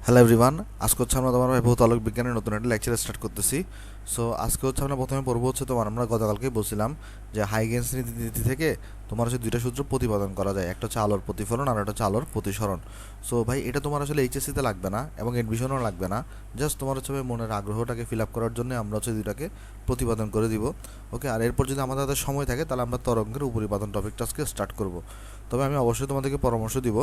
Hello everyone, আজকে হচ্ছে আমরা তোমার ভৌত আলোক বিজ্ঞানের নতুন একটা লেকচার স্টার্ট করতেছি। সো আজকে হচ্ছে আমরা প্রথমে পড়বো হচ্ছে আমরা গতকালকেই বলছিলাম যে হাইগেন্স নীতি থেকে তোমার হচ্ছে দুইটা সূত্র প্রতিপাদন করা যায়, একটা হচ্ছে আলোর প্রতিফলন আর একটা হচ্ছে আলোর প্রতিসরণ। সো ভাই এটা তোমার আসলে এইচএসসিতে লাগবে না এবং এডমিশনও লাগবে না, জাস্ট তোমার হচ্ছে মনের আগ্রহটাকে ফিল আপ করার জন্য আমরা হচ্ছে দুইটাকে প্রতিপাদন করে দিব। ওকে, আর এরপর যদি আমাদের হাতে সময় থাকে তাহলে আমরা তরঙ্গের উপরিপাতন টপিকটা আজকে স্টার্ট করব। তবে আমি অবশ্যই তোমাদেরকে পরামর্শ দিব,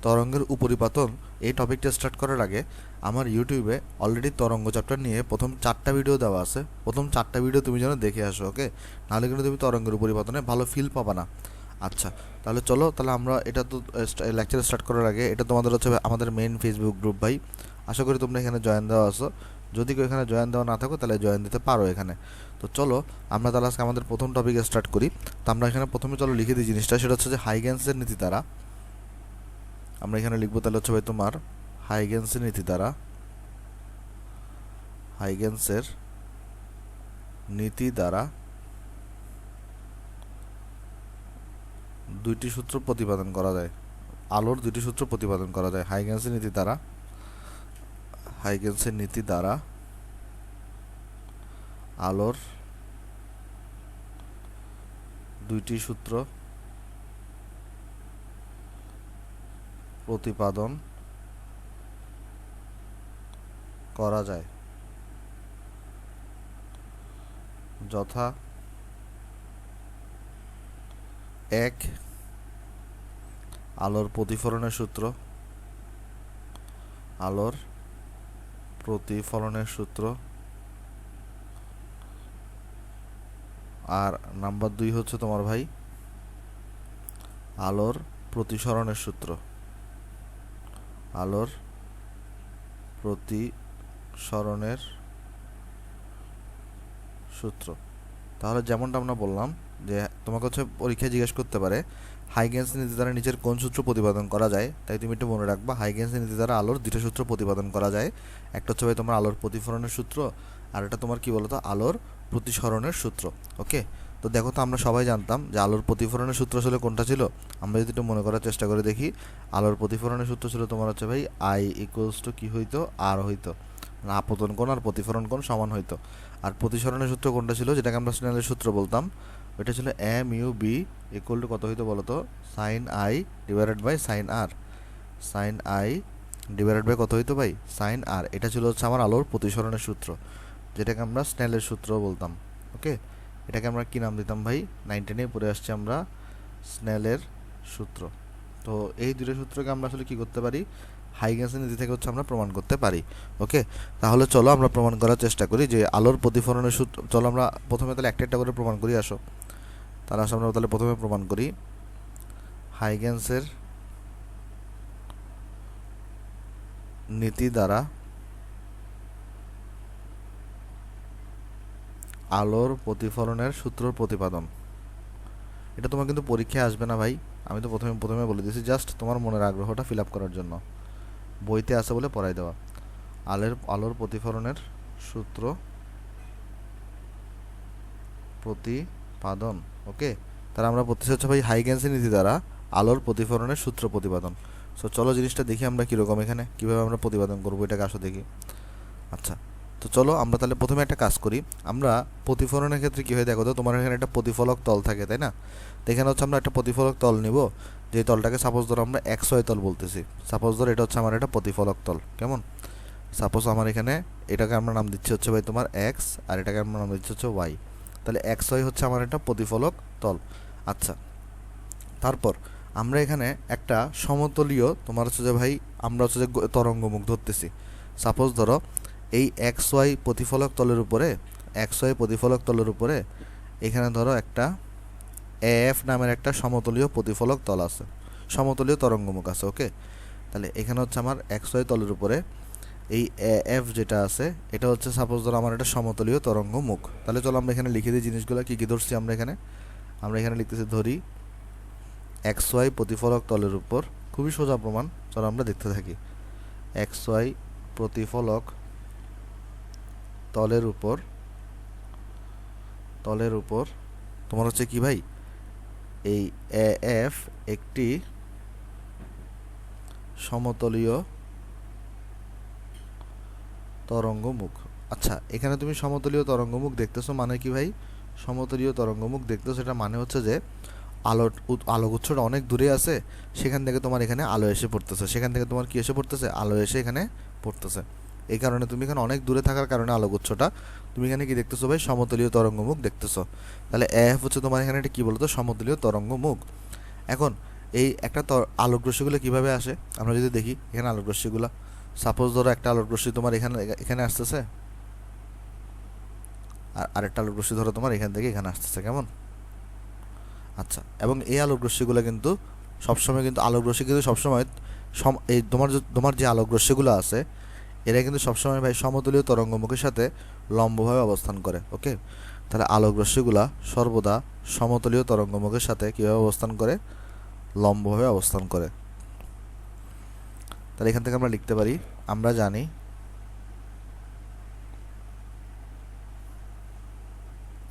তরঙ্গের উপরিপাতন এই টপিকটা স্টার্ট করার আগে আমার ইউটিউবে অলরেডি তরঙ্গ চ্যাপ্টার নিয়ে প্রথম 4টা ভিডিও দেওয়া আছে। প্রথম 4টা ভিডিও তুমি যেন দেখে আসো, ওকে? নাহলে কিন্তু তুমি তরঙ্গের উপরিপাতনে ভালো ফিল পাবা না। আচ্ছা, তাহলে চলো, তাহলে আমরা এটা তো লেকচার স্টার্ট করার আগে এটা তোমাদের হচ্ছে আমাদের মেইন ফেসবুক গ্রুপ ভাই। আশা করি তোমরা এখানে জয়েন দেওয়া আছো। যদি কেউ এখানে জয়েন দেওয়া না থাকো তাহলে জয়েন দিতে পারো এখানে। তো চলো আমরা তাহলে আজকে আমাদের প্রথম টপিকে স্টার্ট করি। তো আমরা এখানে প্রথমে চলো লিখে দিই জিনিসটা, সেটা হচ্ছে যে হাইগেন্সের নীতি দ্বারা। আমরা এখানে লিখবো তাহলে হচ্ছে ভাই তোমার হাইগেন্সের নীতি দ্বারা, হাইগেন্সের নীতি দ্বারা দুইটি সূত্র প্রতিপাদন করা যায়, আলোর দুইটি সূত্র প্রতিপাদন করা যায়। হাইগেন্সের নীতি দ্বারা, হাইগেন্সের নীতি দ্বারা আলোর দুইটি সূত্র প্রতিপাদন করা যায়, যথা এক, আলোর প্রতিফলনের সূত্র, আলোর প্রতিফলনের সূত্র, আর নাম্বার 2 হচ্ছে তোমার ভাই আলোর প্রতিসরণের সূত্র, আলোর প্রতিসরণের সূত্র। তাহলে যেমনটা আমরা বললাম যে তোমাকে হচ্ছে পরীক্ষায় জিজ্ঞেস করতে পারে হাইগেন্স নীতি দ্বারা নিচের কোন সূত্র প্রতিপাদন করা যায়, তাই তুমি একটু মনে রাখবা হাইগেন্স নীতি দ্বারা আলোর দুটো সূত্র প্রতিপাদন করা যায়। একটা হচ্ছে ভাই তোমার আলোর প্রতিফলনের সূত্র, আর এটা তোমার কি বলতো আলোর প্রতিসরণের সূত্র। ওকে, তো দেখো তো আমরা সবাই জানতাম যে আলোর প্রতিফলনের সূত্র আসলে কোনটা ছিল। আমরা যদি একটু মনে করার চেষ্টা করে দেখি, আলোর প্রতিফলনের সূত্র ছিল তোমার হচ্ছে ভাই আই ইকুয়ালস টু কী হইতো, আর হইতো, আপতন কোণ আর প্রতিফলন কোণ সমান হইতো। আর প্রতিসরণের সূত্র কোনটা ছিল, যেটাকে আমরা স্নেলের সূত্র বলতাম, ওইটা ছিল M U B equal to কত হইতো বলতো, sine I divided by sine R, sine I divided by কত হইতো ভাই, সাইন আর। এটা ছিল হচ্ছে আমার আলোর প্রতিসরণের সূত্র, যেটাকে আমরা স্নেলের সূত্র বলতাম। ওকে, এটাকে আমরা কি নাম দিতাম ভাই, 9-10 পড়ে আসছি আমরা স্নেলের সূত্র। তো এই দুটো সূত্রকে আমরা আসলে কি করতে পারি, হাইগেন্সের নীতি থেকে হচ্ছে আমরা প্রমাণ করতে পারি। ওকে, তাহলে চলো আমরা প্রমাণ করার চেষ্টা করি যে আলোর প্রতিফলনের সূত্র। চলো আমরা প্রথমে তাহলে একটা একটা করে প্রমাণ করি, আসো তাহলে আমরা তাহলে প্রথমে প্রমাণ করি হাইগেন্সের নীতি দ্বারা আলোর প্রতিফলনের সূত্র প্রতিপাদন। এটা তোমার কিন্তু পরীক্ষায় আসবে না ভাই, আমি তো প্রথমে প্রথমে বলে দিয়েছি, জাস্ট তোমার মনের আগ্রহটা ফিল আপ করার জন্য বইতে আছে বলে পড়াই দেওয়া। আলোর প্রতিফলনের সূত্র প্রতিপাদন। ওকে, তাহলে আমরা পড়তেছি হচ্ছে ভাই হাইগেন্সের নীতি দ্বারা আলোর প্রতিফলনের সূত্র প্রতিপাদন। সো চলো জিনিসটা দেখি আমরা কীরকম, এখানে কীভাবে আমরা প্রতিপাদন করবো এটাকে আসো দেখি। আচ্ছা, তো চলো আমরা তাহলে প্রথমে একটা কাজ করি। আমরা প্রতিফলনের ক্ষেত্রে কী হয় দেখো তো, তোমার এখানে একটা প্রতিফলক তল থাকে তাই না। তো এখানে হচ্ছে আমরা একটা প্রতিফলক তল নিব, যে তলটাকে সাপোজ ধরো আমরা XY তল বলতেছি। সাপোজ ধরো এটা হচ্ছে আমার একটা প্রতিফলক তল, কেমন? সাপোজ আমার এখানে এটাকে আমরা নাম দিচ্ছি হচ্ছে ভাই তোমার X, আর এটাকে আমরা নাম দিচ্ছি হচ্ছে Y। তাহলে XY হচ্ছে আমার একটা প্রতিফলক তল। আচ্ছা, তারপর আমরা এখানে একটা সমতলীয় তোমার হচ্ছে যে ভাই আমরা হচ্ছে যে তরঙ্গমুখ ধরতেছি। সাপোজ ধরো এই XY প্রতিফলক তলের উপরে, XY প্রতিফলক তলের উপরে এখানে ধরো একটা AF নামের একটা সমতলীয় প্রতিফলক তল আছে, সমতলীয় তরঙ্গমুখ আছে। ওকে, তাহলে এখানে হচ্ছে আমার XY তলের উপরে এই AF যেটা আছে এটা হচ্ছে সাপোজ ধরো আমার একটা সমতলীয় তরঙ্গমুখ। তাহলে চলো আমরা এখানে লিখে দিই জিনিসগুলো কী কী ধরছি আমরা এখানে লিখতেছি ধরি XY প্রতিফলক তলের উপর, খুবই সোজা প্রমাণ, চলো আমরা দেখতে থাকি। XY প্রতিফলক তলের উপর তোমার হচ্ছে কি ভাই, এই AF একটি সমতলীয় তরঙ্গমুখ। আচ্ছা, এখানে তুমি সমতলীয় তরঙ্গমুখ দেখতেছো মানে কি ভাই? সমতলীয় তরঙ্গমুখ দেখতেছো, এটা মানে হচ্ছে যে আলোকউৎসটা অনেক দূরে আছে, সেখান থেকে তোমার এখানে আলো এসে পড়তেছে, সেখান থেকে তোমার কি এসে পড়তেছে? আলো এসে এখানে পড়তেছে। এই কারণে তুমি এখানে অনেক দূরে থাকার কারণে আলোকউৎসটা তুমি এখানে কি দেখতেছো ভাই? সমতলীয় তরঙ্গমুখ দেখতেছো। তাহলে এফ হচ্ছে তোমার এখানে এটা কি বলতো? সমতলীয় তরঙ্গমুখ। এখন এই একটা আলোক রশ্মিগুলো কিভাবে আসে আমরা যদি দেখি, এখানে আলোক রশ্মিগুলো সাপোজ ধরো একটা আলোক রশ্মি তোমার এখানে এখানে আসতেছে, আর আরেকটা আলোক রশ্মি ধরো তোমার এখান থেকে এখানে আসতেছে, কেমন? আচ্ছা, এবং এই আলোক রশ্মিগুলো কিন্তু সবসময় কিন্তু আলোক রশ্মি কিন্তু সবসময় এই তোমার যে আলোক রশ্মিগুলো আছে এরা কিন্তু সবসময় ভাই সমতলীয় তরঙ্গমুখের সাথে লম্বভাবে অবস্থান করে। ওকে, তাহলে আলোক রশ্মিগুলা সর্বদা সমতলীয় তরঙ্গমুখের সাথে কীভাবে অবস্থান করে? লম্বভাবে অবস্থান করে। তাহলে এখান থেকে আমরা লিখতে পারি, আমরা জানি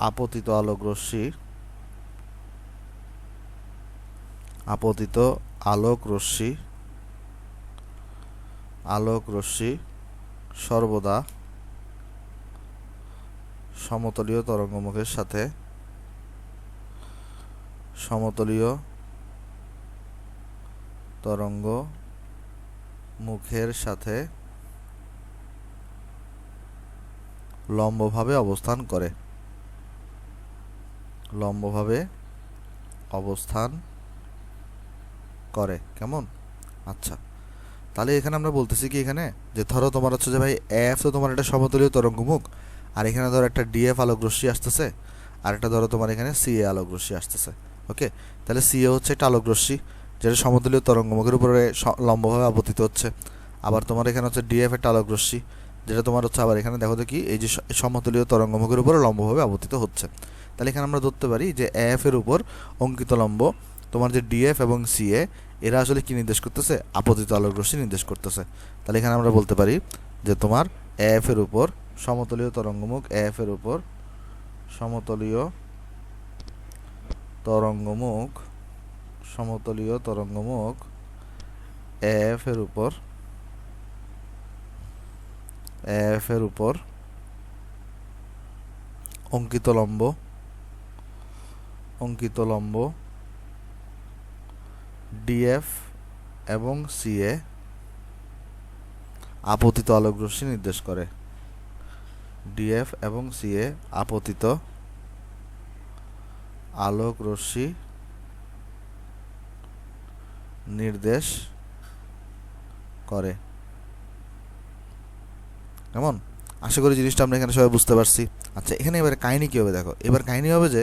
আপতিত আলোক রশ্মি আলোক রশ্মি সর্বদা সমতলীয় তরঙ্গমুখের সাথে লম্বভাবে অবস্থান করে। কেমন? আচ্ছা, তাহলে এখানে আমরা বলতেছি কি এখানে যে ধরো তোমার হচ্ছে যে ভাই এফ তো তোমার একটা সমতলীয় তরঙ্গমুখ, আর এখানে ধরো একটা ডিএফ আলোক রশ্মি আসতেছে, আর একটা ধরো তোমার এখানে সিএ আলোক রশ্মি আসতেছে। ওকে, তাহলে সিএ হচ্ছে একটা আলোক রশ্মি যেটা সমতলীয় তরঙ্গমুখের উপরে লম্বভাবে আপতিত হচ্ছে, আবার তোমার এখানে হচ্ছে ডিএফ একটা আলোক রশ্মি যেটা তোমার হচ্ছে আবার এখানে দেখো তো কি এই যে সমতলীয় তরঙ্গমুখের উপরে লম্বভাবে আপতিত হচ্ছে। তাহলে এখানে আমরা ধরতে পারি যে এফ এর উপর অঙ্কিত লম্ব তোমার যে ডিএফ এবং সিএ এরা আসলে কি নির্দেশ করতেছে? আপতিত আলোক রশ্মি নির্দেশ করতেছে। তাহলে এখানে আমরা বলতে পারি যে তোমার এফ এর উপর সমতলীয় তরঙ্গমুখ এফ এর উপর সমতলীয় তরঙ্গমুখ এফ এর উপর অঙ্কিত লম্ব ডিএফ এবং সিএ আপতিত আলোক রশ্মি নির্দেশ করে। ডিএফ এবং সিএ আপতিত আলোক রশ্মি নির্দেশ করে। কেমন? আশা করি জিনিসটা আমরা এখানে সবাই বুঝতে পারছি। আচ্ছা, এখানে এবার কাহিনী কী হবে দেখো, এবার কাহিনী হবে যে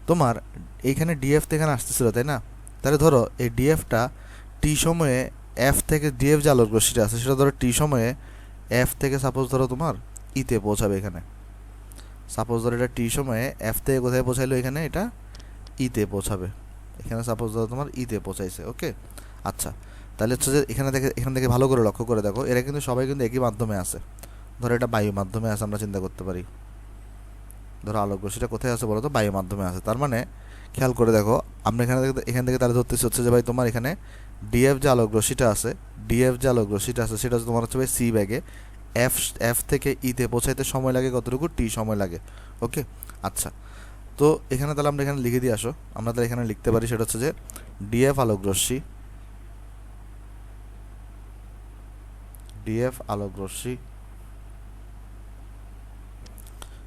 তোমার এইখানে ডিএফ তো এখানে আসতেছিল, তাই না? তাহলে ধরো এই ডিএফটা টি সময়ে এফ থেকে ডিএফ যে আলোক রশ্মিটা আছে সেটা ধরো টি সময়ে এফ থেকে সাপোজ ধরো তোমার ইতে পৌঁছাবে এখানে, সাপোজ ধরো এটা টি সময়ে এফ থেকে কোথায় পৌঁছাইলো? এখানে এটা ইতে পৌঁছাবে, এখানে সাপোজ ধরো তোমার ইতে পৌঁছাইছে। ওকে, আচ্ছা, তাহলে হচ্ছে যে এখান থেকে ভালো করে লক্ষ্য করে দেখো এরা কিন্তু সবাই কিন্তু একই মাধ্যমে আছে। ধরো এটা বায়ু মাধ্যমে আছে, আমরা চিন্তা করতে পারি ধরো আলোক রশ্মিটা কোথায় আছে বলো তো? বায়ু মাধ্যমে আছে। তার মানে খেয়াল করে দেখো আমরা এখান থেকে তাহলে ধরতেছি হচ্ছে যে ভাই তোমার এখানে ডিএফ যে আলোক রশ্মিটা আছে সেটা তোমার হচ্ছে ভাই সি ব্যাগে এফ থেকে ইতে পৌঁছাইতে সময় লাগে কতটুকু? টি সময় লাগে। ওকে, আচ্ছা, তো এখানে তাহলে আমরা এখানে লিখে দিয়ে আসো, আমরা তাহলে এখানে লিখতে পারি সেটা হচ্ছে যে ডিএফ আলোক রশ্মি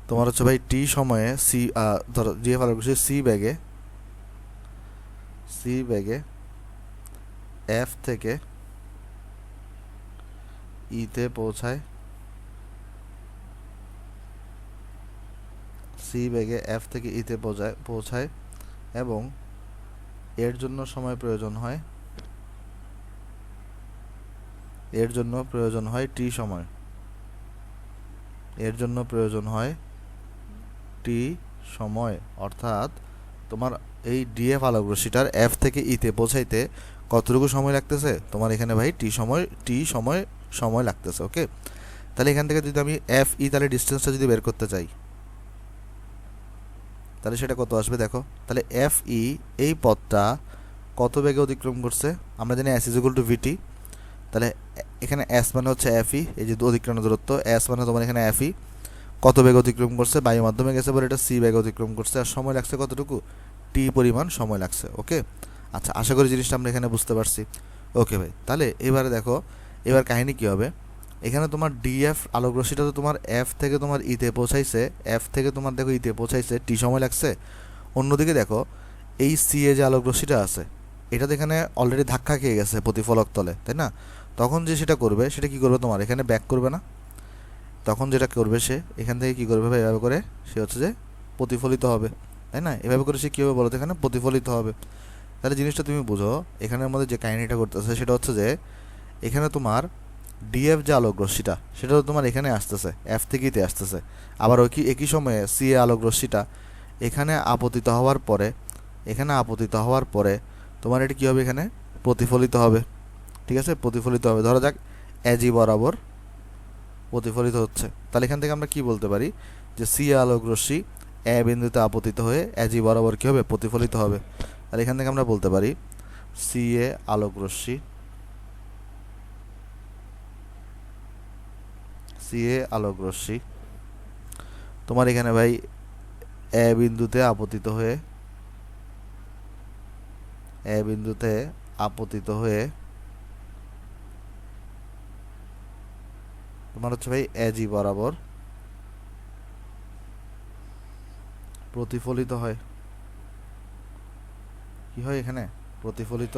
তোমার হচ্ছে ভাই টি সময়ে সি ধরো ডিএফ আলোক রশ্মি সি ব্যাগে এফ থেকে ইতে পৌঁছায়, সি ব্যাগে এফ থেকে ইতে পৌঁছায় এবং এর জন্য প্রয়োজন হয় টি সময়, অর্থাৎ তোমার এই ডিএফ আলোক রশ্মিটার এফ থেকে ইতে পৌঁছাইতে কতটুকু সময় লাগতেছে? তোমার এখানে ভাই টি সময় লাগতেছে। ওকে, তাহলে এখান থেকে যদি আমি এফ ই তাহলে ডিস্টেন্সটা যদি বের করতে চাই তাহলে সেটা কত আসবে দেখো। তাহলে এফ ই এই পথটা কত বেগে অতিক্রম করছে? আমরা জানি এস ইজ ইকুয়াল টু ভিটি, তাহলে এখানে এস মানে হচ্ছে এফই, এই যে অতিক্রান্ত দূরত্ব, এস মানে তোমার এখানে এফই কত বেগ অতিক্রম করছে, বায়ু মাধ্যমে গেছে বলে এটা সি বেগ অতিক্রম করছে, আর সময় লাগছে কতটুকু, টি পরিমাণ সময় লাগছে। ওকে, আচ্ছা আশা করি জিনিসটা আমরা এখানে বুঝতে পারছি। ওকে ভাই, তাহলে এবারে দেখো এবার কাহিনী কী হবে। এখানে তোমার ডিএফ আলোক রশ্মিটা তো তোমার এফ থেকে তোমার ইতে পৌঁছাইছে, এফ থেকে তোমার দেখো ইতে পৌঁছাইছে, টি সময় লাগছে। অন্যদিকে দেখো এই সি এ যে আলোক রশ্মিটা আছে এটা তো এখানে অলরেডি ধাক্কা খেয়ে গেছে প্রতিফলক তলে, তাই না? তখন যে সেটা করবে সেটা কি করবে, তোমার এখানে ব্যাক করবে না, তখন যেটা করবে সে এখান থেকে কী করবে ভাই, এভাবে করে সে হচ্ছে যে প্রতিফলিত হবে, তাই না? এভাবে করে সে কী হবে বলো তো, এখানে প্রতিফলিত হবে। তাহলে জিনিসটা তুমি বুঝো, এখানের মধ্যে যে কাহিনিটা করতেছে সেটা হচ্ছে যে এখানে তোমার ডিএফ যে আলোক রশ্মিটা সেটা তো তোমার এখানে আসতেছে, এফ থেকেইতে আসতেছে, আবার ওই একই সময়ে সি এ আলোক রশ্মিটা এখানে আপতিত হওয়ার পরে, এখানে আপতিত হওয়ার পরে তোমার এটা কী হবে, এখানে প্রতিফলিত হবে। ঠিক আছে, প্রতিফলিত হবে, ধরা যাক এজি বরাবর প্রতিফলিত হচ্ছে। তাহলে এখান থেকে আমরা কি বলতে পারি যে সি আলোক রশ্মি এ বিন্দুতে আপতিত হয়ে এজি বরাবর কী হবে, প্রতিফলিত হবে। তাহলে এখান থেকে আমরা বলতে পারি সি এ আলোক রশ্মি, সি এ আলোক রশ্মি তোমার এখানে ভাই এ বিন্দুতে আপতিত হয়ে, এ বিন্দুতে আপতিত হয়ে তোমার হচ্ছে ভাই এজি বরাবর প্রতিফলিত হয়। কি হয় এখানে, প্রতিফলিত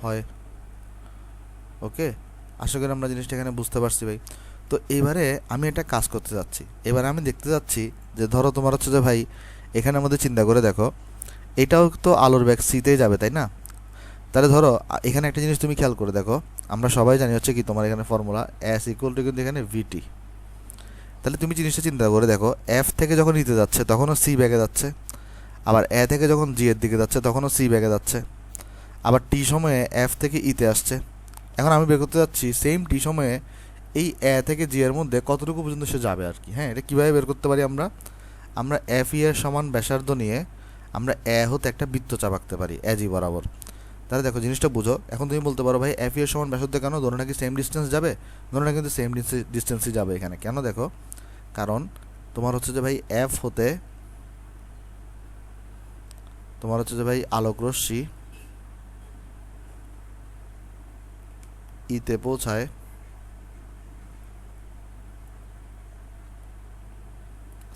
হয়। ওকে, আশা করি আমরা জিনিসটা এখানে বুঝতে পারছি ভাই। তো এবারে আমি একটা কাজ করতে যাচ্ছি, এবারে আমি দেখতে যাচ্ছি যে ধরো তোমার হচ্ছে যে ভাই এখানে আমাদের চিন্তা করে দেখো এটাও তো আলোর বেগ সিতেই যাবে, তাই না? তাহলে ধরো এখানে একটা জিনিস তুমি খেয়াল করে দেখো, আমরা সবাই জানি হচ্ছে কি তোমার এখানে ফর্মুলা এস ইকুয়াল টু কিন্তু এখানে ভিটি। তাহলে তুমি জিনিসটা চিন্তা করে দেখো, এফ থেকে যখন নিতে যাচ্ছে তখনও সি ব্যাগে যাচ্ছে, আবার এ থেকে যখন জি এর দিকে যাচ্ছে তখনও সি ব্যাগে যাচ্ছে, আবার টি সময়ে এফ থেকে ইতে আসছে। এখন আমি বের করতে যাচ্ছি সেম টি সময়ে এই এ থেকে জি এর মধ্যে কতটুকু পর্যন্ত সে যাবে আর কি। হ্যাঁ, এটা কীভাবে বের করতে পারি আমরা, আমরা এফ ই এর সমান ব্যাসার্ধ নিয়ে আমরা এ হতে একটা বৃত্তচাপ আঁকতে পারি এ জি বরাবর। তাহলে দেখো জিনিসটা বুঝো, এখন তুমি বলতে পারো ভাই এফ ই এর সমান ব্যাসার্ধ কেন, দোনোটা কি সেম ডিস্টেন্স যাবে? দোনোটা কিন্তু সেম ডিস্টেন্সই যাবে এখানে। কেন দেখো, কারণ তোমার হচ্ছে যে ভাই এফ হতে তোমার হচ্ছে যে ভাই আলোক রশ্মি ইতে পৌঁছায়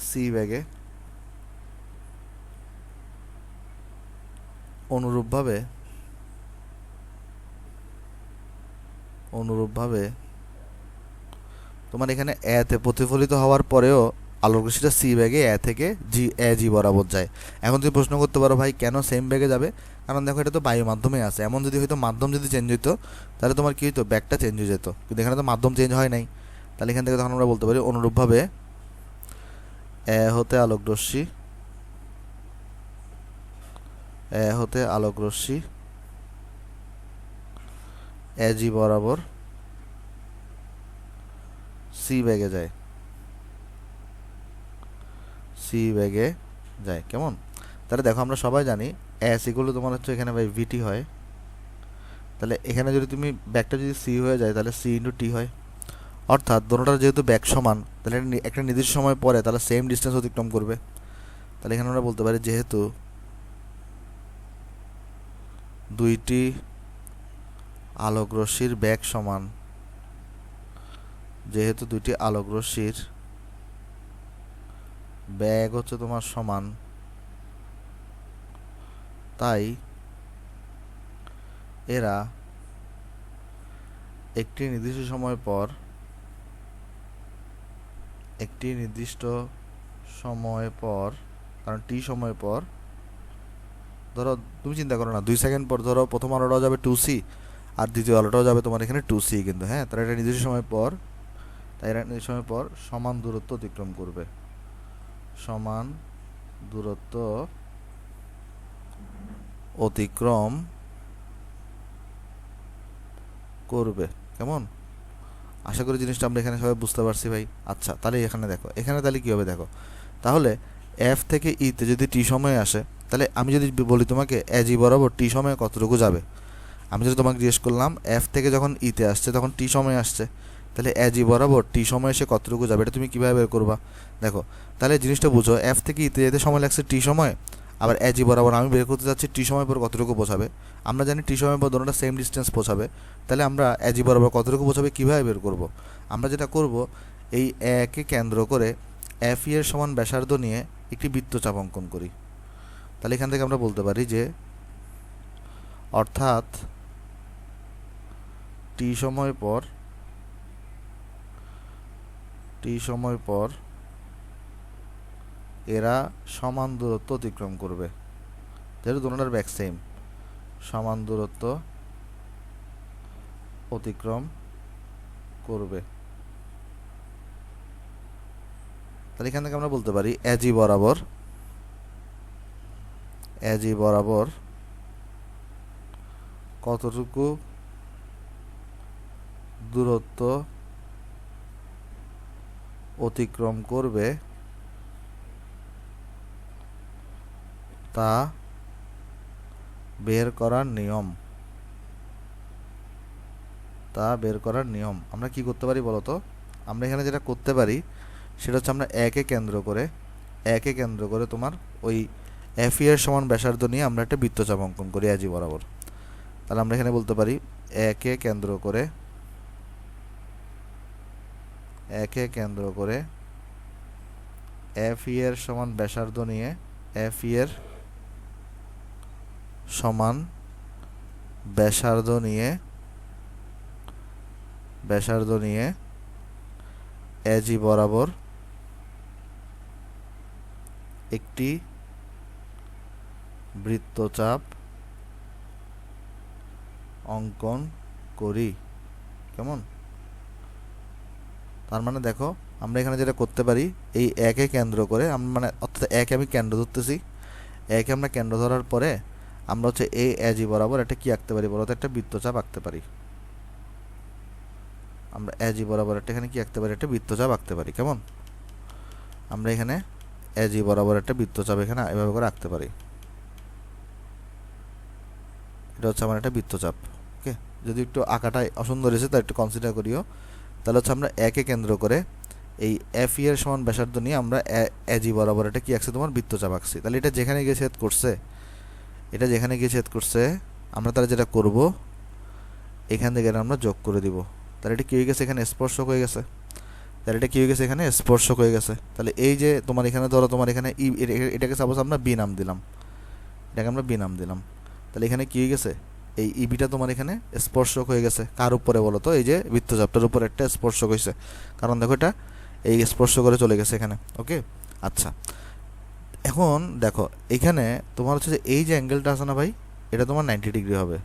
সি ব্যাগে, অনুরূপভাবে তোমার এখানে এতে প্রতিফলিত হওয়ার পরেও আলোক রশ্মিটা সি ব্যাগে এ থেকে জি বরাবর যায়। এখন তুমি প্রশ্ন করতে পারো ভাই কেন সেম ব্যাগে যাবে, কারণ দেখো এটা তো বায়ু মাধ্যমে আছে, এমন যদি হয়তো মাধ্যম যদি চেঞ্জ হইতো তাহলে তোমার কী হইতো, ব্যাগটা চেঞ্জ হয়ে যেত, কিন্তু এখানে তো মাধ্যম চেঞ্জ হয় নাই। তাহলে এখান থেকে তখন আমরা বলতে পারি অনুরূপভাবে এ হতে আলোক রশ্মি এ জি বরাবর সি ব্যাগে যায়, কেমন? তাহলে দেখো আমরা সবাই জানি এস ইকুয়াল তোমার হচ্ছে এখানে ভাই ভিটি হয়, তাহলে এখানে যদি তুমি ব্যাগটা যদি সি হয়ে যায় তাহলে সি ইন্টু টি হয়, অর্থাৎ দোনোটার যেহেতু ব্যাগ সমান তাহলে একটা নির্দিষ্ট সময় পরে তাহলে সেম ডিস্টেন্স অতিক্রম করবে। তাহলে এখানে আমরা বলতে পারি যেহেতু দুইটি আলোক রশ্মির ব্যাগ সমান, যেহেতু দুইটি আলোক রশ্মির ব্যাগ হচ্ছে তোমার সমান, তাই এরা একটি নির্দিষ্ট সময় পর কারণ টি সময় পর, ধরো তুমি চিন্তা করো না 2 সেকেন্ড পর ধরো প্রথম আলোটাও যাবে 2c আর দ্বিতীয় আলোটাও যাবে তোমার এখানে 2c, কিন্তু হ্যাঁ তারা এটা নির্দিষ্ট সময় পর, সমান দূরত্ব অতিক্রম করবে, সমান দূরত্ব অতিক্রম করবে। কেমন? আশা করি জিনিসটা আমরা এখানে সবাই বুঝতে পারছি ভাই। আচ্ছা, তাহলে এখানে দেখো, এখানে তাহলে কী হবে দেখো, তাহলে এফ থেকে ইতে যদি টি সময়ে আসে তাহলে আমি যদি বলি তোমাকে এজি বরাবর টি সময়ে কতটুকু যাবে, আমি যদি তোমাকে জিজ্ঞেস করলাম এফ থেকে যখন ইতে আসছে তখন টি সময় আসছে, তাহলে এজি বরাবর টি সময় এসে কতটুকু যাবে এটা তুমি কীভাবে বের করবা? দেখো তাহলে জিনিসটা বুঝো, এফ থেকে ইতে যেতে সময় লাগছে টি সময়, আবার এজি বরাবর আমি বের করতে যাচ্ছি টি সময় পর কতটুকু পৌঁছাবে। আমরা জানি টি সময় পর দুটোটা সেম ডিস্টেন্স পৌঁছাবে, তাহলে আমরা এজি বরাবর কতটুকু পৌঁছাবে কীভাবে বের করব? আমরা যেটা করব, এই একে কেন্দ্র করে এফ এর সমান ব্যাসার্ধ নিয়ে একটি বৃত্তচাপ অঙ্কন করি। তাহলে এখান থেকে আমরা বলতে পারি যে অর্থাৎ টি সময় পর এরা সমান দূরত্ব অতিক্রম করবে, যেহেতু দুটোটার ব্যাক সেম, সমান দূরত্ব অতিক্রম করবে। তাহলে এখান থেকে আমরা বলতে পারি এজি বরাবর কতটুকু দূরত্ব অতিক্রম করবে তা বের করার নিয়ম। আমরা কি করতে পারি বলতো? আমরা এখানে যেটা করতে পারি সেটা হচ্ছে আমরা একে কেন্দ্র করে তোমার ওই এফ এর সমান ব্যাসার্ধ নিয়ে আমরা একটা বৃত্তচাপ অঙ্কন করি এজি বরাবর। তাহলে আমরা এখানে বলতে পারি একে কেন্দ্র করে এফ এর সমান ব্যাসার্ধ নিয়ে ব্যাসার্ধ নিয়ে এজি বরাবর একটি বৃত্তচাপ অঙ্কন করি। কেমন? তার মানে দেখো আমরা এখানে যেটা করতে পারি, এই একে কেন্দ্র করে আমরা মানে অর্থাৎ একে আমি কেন্দ্র ধরতেছি, একে আমরা কেন্দ্র ধরার পরে আমরা হচ্ছে এই এজি বরাবর একটা কি আঁকতে পারি বলতো? একটা বৃত্তচাপ আঁকতে পারি। আমরা এজি বরাবর একটা এখানে কি আঁকতে পারি? একটা বৃত্তচাপ আঁকতে পারি। কেমন? আমরা এখানে এজি বরাবর একটা বৃত্তচাপ এখানে এভাবে করে আঁকতে পারি। এটা হচ্ছে আমার একটা বৃত্তচাপ। ওকে, যদি একটু আঁকাটা অসুন্দর হয়েছে তা একটু কনসিডার করিও। তাহলে হচ্ছে আমরা একে কেন্দ্র করে এই এফ এর সমান ব্যাসার্ধ নিয়ে আমরা এজি বরাবর এটা কি আঁকছি? তোমার বৃত্তচাপ আঁকছি। তাহলে এটা যেখানে গিয়ে ছেদ করছে, আমরা তাহলে যেটা করব, এখান থেকে আমরা যোগ করে দিব। তাহলে এটা কি হয়ে গেছে? এখানে স্পর্শক হয়ে গেছে। তাহলে এই যে তোমার এখানে ধরো তোমার এখানে এটাকে সাপোজ আমরা বি নাম দিলাম, তাহলে এখানে কি হয়ে গেছে? এই ইবিটা তোমার এখানে স্পর্শক হয়ে গেছে। কার উপরে বলো তো? এই যে বৃত্তচাপটার উপরে একটা স্পর্শক হয়েছে, কারণ দেখো এটা এই স্পর্শ করে চলে গেছে এখানে। ওকে, আচ্ছা এখন দেখো এখানে তোমার হচ্ছে যে এই যে অ্যাঙ্গেলটা আছে না ভাই, এটা তোমার 90 ডিগ্রি হবে।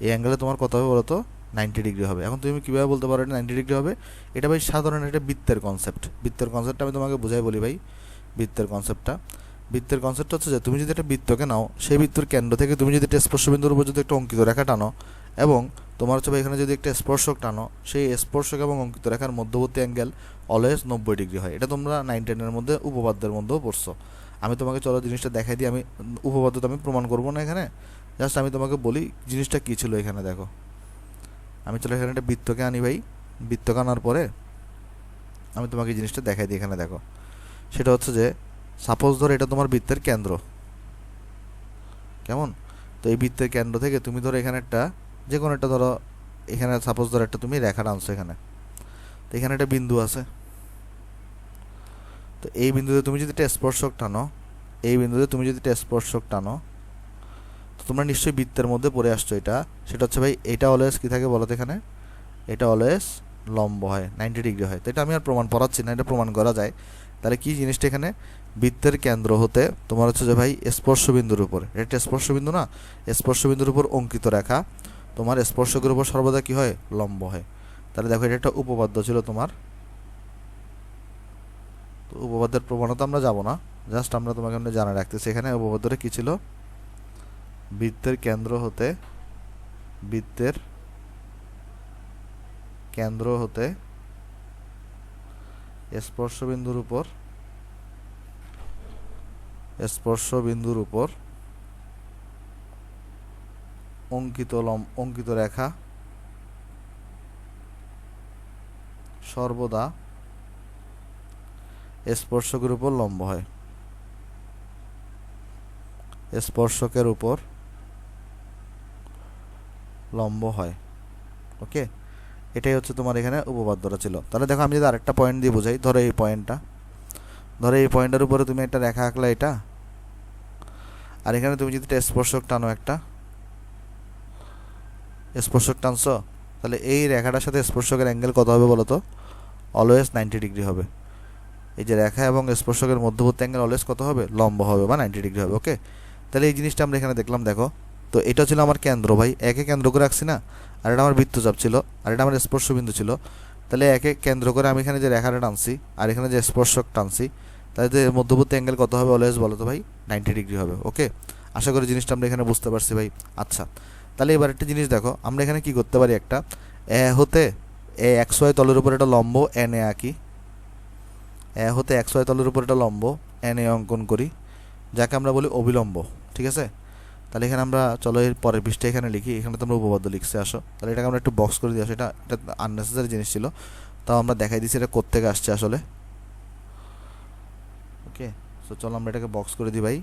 এই অ্যাঙ্গেলে তোমার কত হবে বলো তো? 90 ডিগ্রি হবে। এখন তুমি কীভাবে বলতে পারো এটা 90 ডিগ্রি হবে? এটা ভাই সাধারণ একটা বৃত্তের কনসেপ্টটা আমি তোমাকে বুঝাই বলি ভাই। বৃত্তের কনসেপ্টটা হচ্ছে যে তুমি যদি একটা বৃত্তকে নাও, সেই বৃত্তর কেন্দ্র থেকে তুমি যদি একটা স্পর্শবিন্দুর উপর যদি একটা অঙ্কিত রেখা টানো, এবং তোমার হচ্ছে এখানে যদি একটা স্পর্শক টানো, সেই স্পর্শক এবং অঙ্কিত রেখার মধ্যবর্তী অ্যাঙ্গেল অলওয়েজ 90 ডিগ্রি হয়। এটা তোমরা 9 10-এর মধ্যে উপপাদ্যের মধ্যেও পড়ছো। আমি তোমাকে চলো জিনিসটা দেখাই দিই। আমি উপপাদ্য তো আমি প্রমাণ করবো না এখানে, জাস্ট আমি তোমাকে বলি জিনিসটা কী ছিল। এখানে দেখো, আমি চলো এখানে একটা বৃত্তকে আনি ভাই। বৃত্তকে আনার পরে আমি তোমাকে জিনিসটা দেখাই দিই। এখানে দেখো, সেটা হচ্ছে যে সাপোজ ধরো এটা তোমার বৃত্তের কেন্দ্র। কেমন? তো এই বৃত্তের কেন্দ্র থেকে তুমি ধরো এখানে একটা যে কোনো একটা ধরো, এখানে সাপোজ ধরো একটা তুমি রেখা টানছো এখানে, তো এখানে একটা বিন্দু আছে। তো এই বিন্দুতে তুমি যদি একটা স্পর্শক টানো, তো তোমরা নিশ্চয়ই বৃত্তের মধ্যে পড়ে আসছো। সেটা হচ্ছে ভাই, এটা অলওয়েজ কী থাকে বলো তো? এখানে এটা অলওয়েজ লম্ব হয়, 90 ডিগ্রি হয়। তো এটা আমি আর প্রমাণ পড়াচ্ছি না, এটা প্রমাণ করা যায়। তাহলে কি জিনিসটা এখানে বৃত্তের কেন্দ্র হতে তোমার হচ্ছে যে ভাই স্পর্শবিন্দুর উপর, এটা স্পর্শবিন্দু না, স্পর্শবিন্দুর উপর অঙ্কিত রেখা তোমার স্পর্শকের উপর সর্বদা কি হয়? লম্ব হয়। তাহলে দেখো এটা একটা উপপাদ্য ছিল তোমার। তো উপপাদ্যের প্রমাণতা আমরা যাব না, জাস্ট আমরা তোমাকে এমনি জানা রাখতেছি। এখানে উপপাদ্যটা কী ছিল? বৃত্তের কেন্দ্র হতে স্পর্শবিন্দুর উপর অঙ্কিত রেখা সর্বদা স্পর্শকের উপর লম্ব হয়, স্পর্শকের উপর লম্ব হয়। ওকে, এটাই হচ্ছে তোমার এখানে উপপাদ্যটা ছিল। তাহলে দেখো আমি যদি আরেকটা পয়েন্ট দিয়ে বোঝাই, ধরো এই পয়েন্টটার উপরে তুমি একটা রেখা আঁকলা এটা, আর এখানে তুমি যদি একটা স্পর্শক টানো, একটা স্পর্শক টানছো, তাহলে এই রেখাটার সাথে স্পর্শকের অ্যাঙ্গেল কত হবে বলো তো? অলওয়েজ 90 ডিগ্রি হবে। এই যে রেখা এবং স্পর্শকের মধ্যবর্তী অ্যাঙ্গেল অলওয়েজ কত হবে? লম্ব হবে বা 90 ডিগ্রি হবে। ওকে, তাহলে এই জিনিসটা আমরা এখানে দেখলাম। দেখো তো এটা ছিল আমার কেন্দ্র ভাই, একে কেন্দ্র করে রাখছি না, আর এটা আমার বৃত্তচাপ ছিল, আর এটা আমার স্পর্শবিন্দু ছিল। তাহলে একে কেন্দ্র করে আমি এখানে যে রেখাটা টানছি আর এখানে যে স্পর্শক টানছি, তাহলে যে মধ্যবর্তী অ্যাঙ্গেল কত হবে অলওয়েজ বলো তো ভাই? 90 ডিগ্রি হবে। ওকে, আশা করি জিনিসটা আমরা এখানে বুঝতে পারছি ভাই। আচ্ছা, তাহলে এবার একটা জিনিস দেখো, আমরা এখানে কি করতে পারি, একটা হতে XY তলের উপর একটা লম্ব NA আঁকি, হতে XY তলের উপর একটা লম্ব NA অঙ্কন করি, যাকে আমরা বলি অবিলম্ব। ঠিক আছে, তাহলে এখানে আমরা চলো এর পরের পৃষ্ঠে এখানে লিখি, এখানে তো আমরা উপপাদ্য লিখছি। আসো তাহলে এটাকে আমরা একটু বক্স করে দিয়ে আসো, এটা আননেসেসারি জিনিস ছিল, তাও আমরা দেখাই দিচ্ছি এটা কোত্থেকে আসছে আসলে। ওকে, সো চলো আমরা এটাকে বক্স করে দিই ভাই।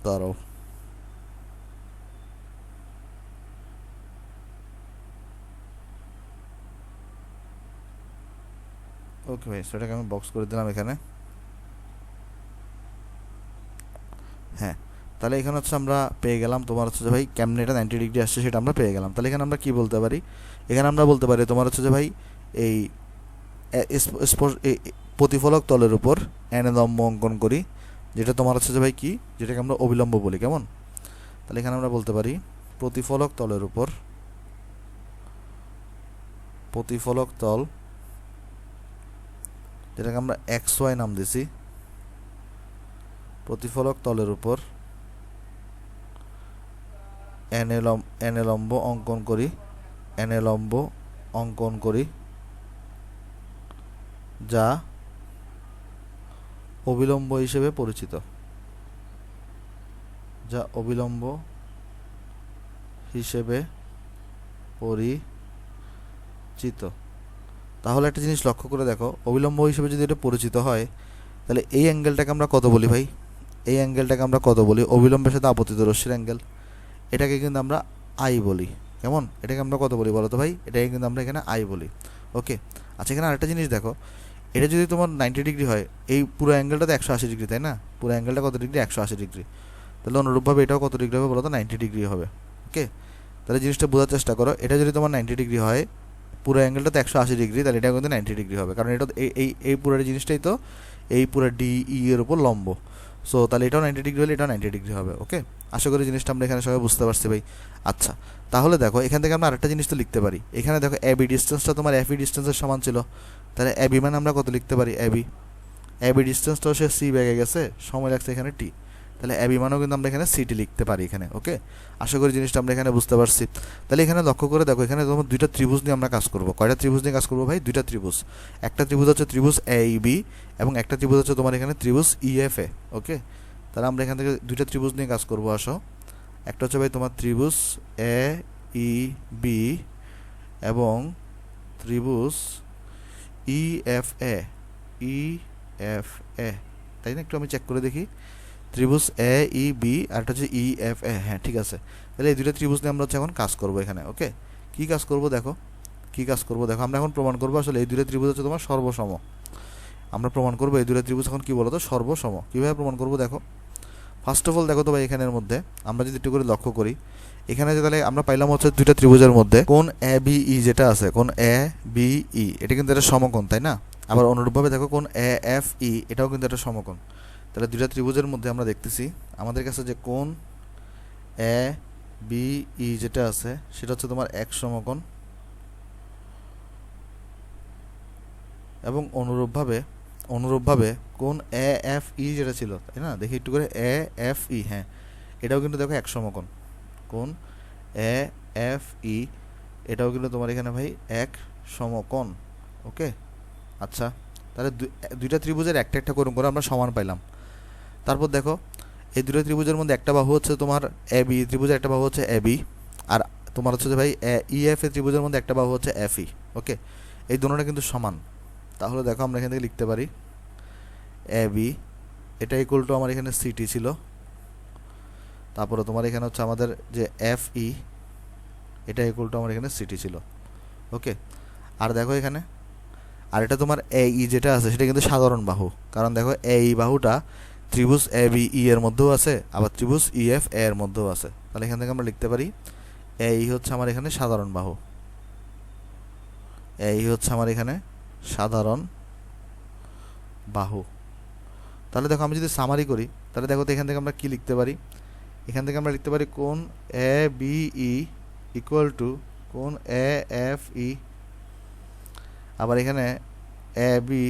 দাঁড়াও, ওকে ভাই, সেটাকে আমি বক্স করে দিলাম এখানে। হ্যাঁ, তাহলে এখানে হচ্ছে আমরা পেয়ে গেলাম তোমার হচ্ছে যে ভাই কেমনে এটা 90 ডিগ্রি আসছে সেটা আমরা পেয়ে গেলাম। তাহলে এখানে আমরা কি বলতে পারি? এখানে আমরা বলতে পারি তোমার হচ্ছে যে ভাই এই প্রতিফলক তলের উপর এন লম্ব অঙ্কন করি, যেটা তোমার হচ্ছে যে ভাই কি, যেটাকে আমরা অবিলম্ব বলি। কেমন? তাহলে এখানে আমরা বলতে পারি প্রতিফলক তলের উপর, প্রতিফলক তল যেটাকে আমরা XY নাম দিছি, প্রতিফলক তলের উপর এন লম্ব অঙ্কন করি, এন লম্ব অঙ্কন করি, যা অবিলম্ব হিসেবে পরিচিত, যা অবিলম্ব হিসেবে পরিচিত। তাহলে একটা জিনিস লক্ষ্য করে দেখো, অবিলম্ব হিসেবে যদি এটা পরিচিত হয়, তাহলে এই অ্যাঙ্গেলটাকে আমরা কত বলি ভাই? এই অ্যাঙ্গেলটাকে আমরা কত বলি? অবিলম্বের সাথে আপতিত রশ্মির অ্যাঙ্গেল, এটাকে কিন্তু আমরা আই বলি। কেমন? এটাকে আমরা কত বলি বলো তো ভাই? এটাকে কিন্তু আমরা এখানে আই বলি। ওকে, আচ্ছা এখানে আরেকটা জিনিস দেখো, এটা যদি তোমার 90 ডিগ্রি হয়, এই পুরো অ্যাঙ্গেলটা তো 180 ডিগ্রি, তাই না? পুরো অ্যাঙ্গেলটা কত ডিগ্রি? 180 ডিগ্রি। তাহলে অনুরূপভাবে এটাও কত ডিগ্রি হবে বলো তো? 90 ডিগ্রি হবে। ওকে, তাহলে জিনিসটা বোঝার চেষ্টা করো, এটা যদি তোমার 90 ডিগ্রি হয়, পুরো অ্যাঙ্গেলটা তো 180 ডিগ্রি, তাহলে এটা কিন্তু 90 ডিগ্রি হবে, কারণ এটা এই এই পুরো জিনিসটাই তো এই পুরো DE এর উপর লম্ব। সো তাহলে এটাও 90 ডিগ্রি হলে এটাও 90 ডিগ্রি হবে। ওকে, আশা করি জিনিসটা আমরা এখানে সবাই বুঝতে পারছি ভাই। আচ্ছা, তাহলে দেখো এখান থেকে আমরা আরেকটা জিনিস তো লিখতে পারি। এখানে দেখো AB ডিস্টেন্সটা তোমার FE ডিস্টেন্সের সমান ছিল, তাহলে AB মানে আমরা কত লিখতে পারি? AB ডিস্টেন্সটাও সে C ব্যাগে গেছে, সময় লাগছে এখানে T, তাহলে AB মানেও কিন্তু আমরা এখানে CT লিখতে পারি এখানে। ওকে, আশা করি জিনিসটা আমরা এখানে বুঝতে পারছি। তাহলে এখানে লক্ষ্য করে দেখো, এখানে তোমার দুইটা ত্রিভুজ নিয়ে আমরা কাজ করব। কয়টা ত্রিভুজ নিয়ে কাজ করব ভাই? দুইটা ত্রিভুজ। একটা ত্রিভুজ হচ্ছে ত্রিভুজ AEB, এবং একটা ত্রিভুজ হচ্ছে তোমার এখানে ত্রিভুজ EFA। ওকে, তাহলে আমরা এখান থেকে দুইটা ত্রিভুজ নিয়ে কাজ করব। আসো, একটা হচ্ছে ভাই তোমার ত্রিভুজ AEB এবং ত্রিভুজ EFA, তাই না? একটু আমি চেক করে দেখি, ত্রিভুজ AEB আর একটা হচ্ছে EFA। হ্যাঁ ঠিক আছে, তাহলে এই দুইটা ত্রিভুজ নিয়ে আমরা হচ্ছে এখন কাজ করব এখানে। ওকে, কি কাজ করব দেখো, কি কাজ করব দেখো, আমরা এখন প্রমাণ করব আসলে এই দুইটা ত্রিভুজ হচ্ছে তোমার সর্বসম। আমরা প্রমাণ করব এই দুইটা ত্রিভুজ এখন কি বলতো? সর্বসম। কিভাবে প্রমাণ করব দেখো, ফার্স্ট অফ অল দেখো তো ভাই, এখানের মধ্যে আমরা যদি একটু করে লক্ষ্য করি, এখানে যে তাহলে আমরা পাইলাম হচ্ছে দুইটা ত্রিভুজের মধ্যে কোণ ABE যেটা আছে, কোণ ABE এটা কিন্তু একটা সমকোণ, তাই না? আবার অনুরূপভাবে দেখো কোণ AFE এটাও কিন্তু একটা সমকোণ। তাহলে দুইটা ত্রিভুজের মধ্যে আমরা দেখতেছি আমাদের কাছে যে কোণ ABE যেটা আছে সেটা হচ্ছে তোমার এক সমকোণ, এবং অনুরূপভাবে কোণ AFE যেটা ছিল, তাই না? দেখি একটু করে, AFE, হ্যাঁ এটাও কিন্তু দেখো এক সমকোণ। কোণ AFE এটাও কিন্তু তোমার এখানে ভাই এক সমকোণ। ওকে, আচ্ছা তাহলে দুইটা ত্রিভুজের একটা একটা কোণ করে আমরা সমান পাইলাম। তারপর দেখো এই দুটো ত্রিভুজের মধ্যে একটা বাহু হচ্ছে তোমার এ বি, ত্রিভুজের একটা বাহু হচ্ছে এ বি, আর তোমার হচ্ছে যে ভাই ই এফ এ ত্রিভুজের মধ্যে একটা বাহু হচ্ছে এফ ই। ওকে, এই দুটোটা কিন্তু সমান। তাহলে দেখো আমরা এখান থেকে লিখতে পারি এ বি এটা ইকুয়াল টু আমার এখানে সিটি ছিল, তারপরে তোমার এখানে হচ্ছে আমাদের যে এফ ই এটা ইকুয়াল টু আমার এখানে সিটি ছিল। ওকে, আর দেখো এখানে আর এটা তোমার এ ই যেটা আছে সেটা কিন্তু সাধারণ বাহু, কারণ দেখো এ ই বাহুটা ত্রিভুজ এ বি ই এর মধ্যেও আছে, আবার ত্রিভুজ ই এফ এ এর মধ্যেও আছে। তাহলে এখান থেকে আমরা লিখতে পারি এ ই হচ্ছে আমার এখানে সাধারণ বাহু, এ ই হচ্ছে আমার এখানে সাধারণ বাহু। তাহলে দেখো আমি যদি সামারি করি তাহলে দেখো তো এখান থেকে আমরা কি লিখতে পারি, এখান থেকে আমরা লিখতে পারি কোণ A B E equal to কোণ এ এফ ই, আবার এখানে A B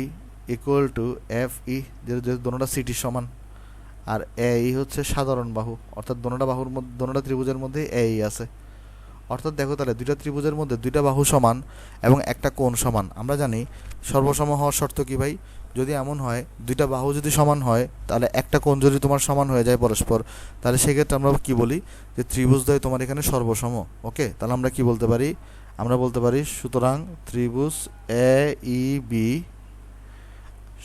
equal to F E, যেহেতু দোনোটা সিটির সমান, আর এ ই হচ্ছে সাধারণ বাহু, অর্থাৎ দোনোটা বাহুর মধ্যে দোনোটা ত্রিভুজের মধ্যে এ ই আছে। অর্থাৎ দেখো তাহলে দুইটা ত্রিভুজের মধ্যে দুইটা বাহু সমান এবং একটা কোণ সমান। আমরা জানি সর্বসম হওয়ার শর্ত কি ভাই, যদি এমন হয় দুইটা বাহু যদি সমান হয় তাহলে একটা কোণ যদি তোমার সমান হয়ে যায় পরস্পর, তাহলে সেক্ষেত্রে আমরা কি বলি যে ত্রিভুজদ্বয় তোমার এখানে সর্বসম। ওকে, তাহলে আমরা কি বলতে পারি, আমরা বলতে পারি সুতরাং ত্রিভুজ এ ই বি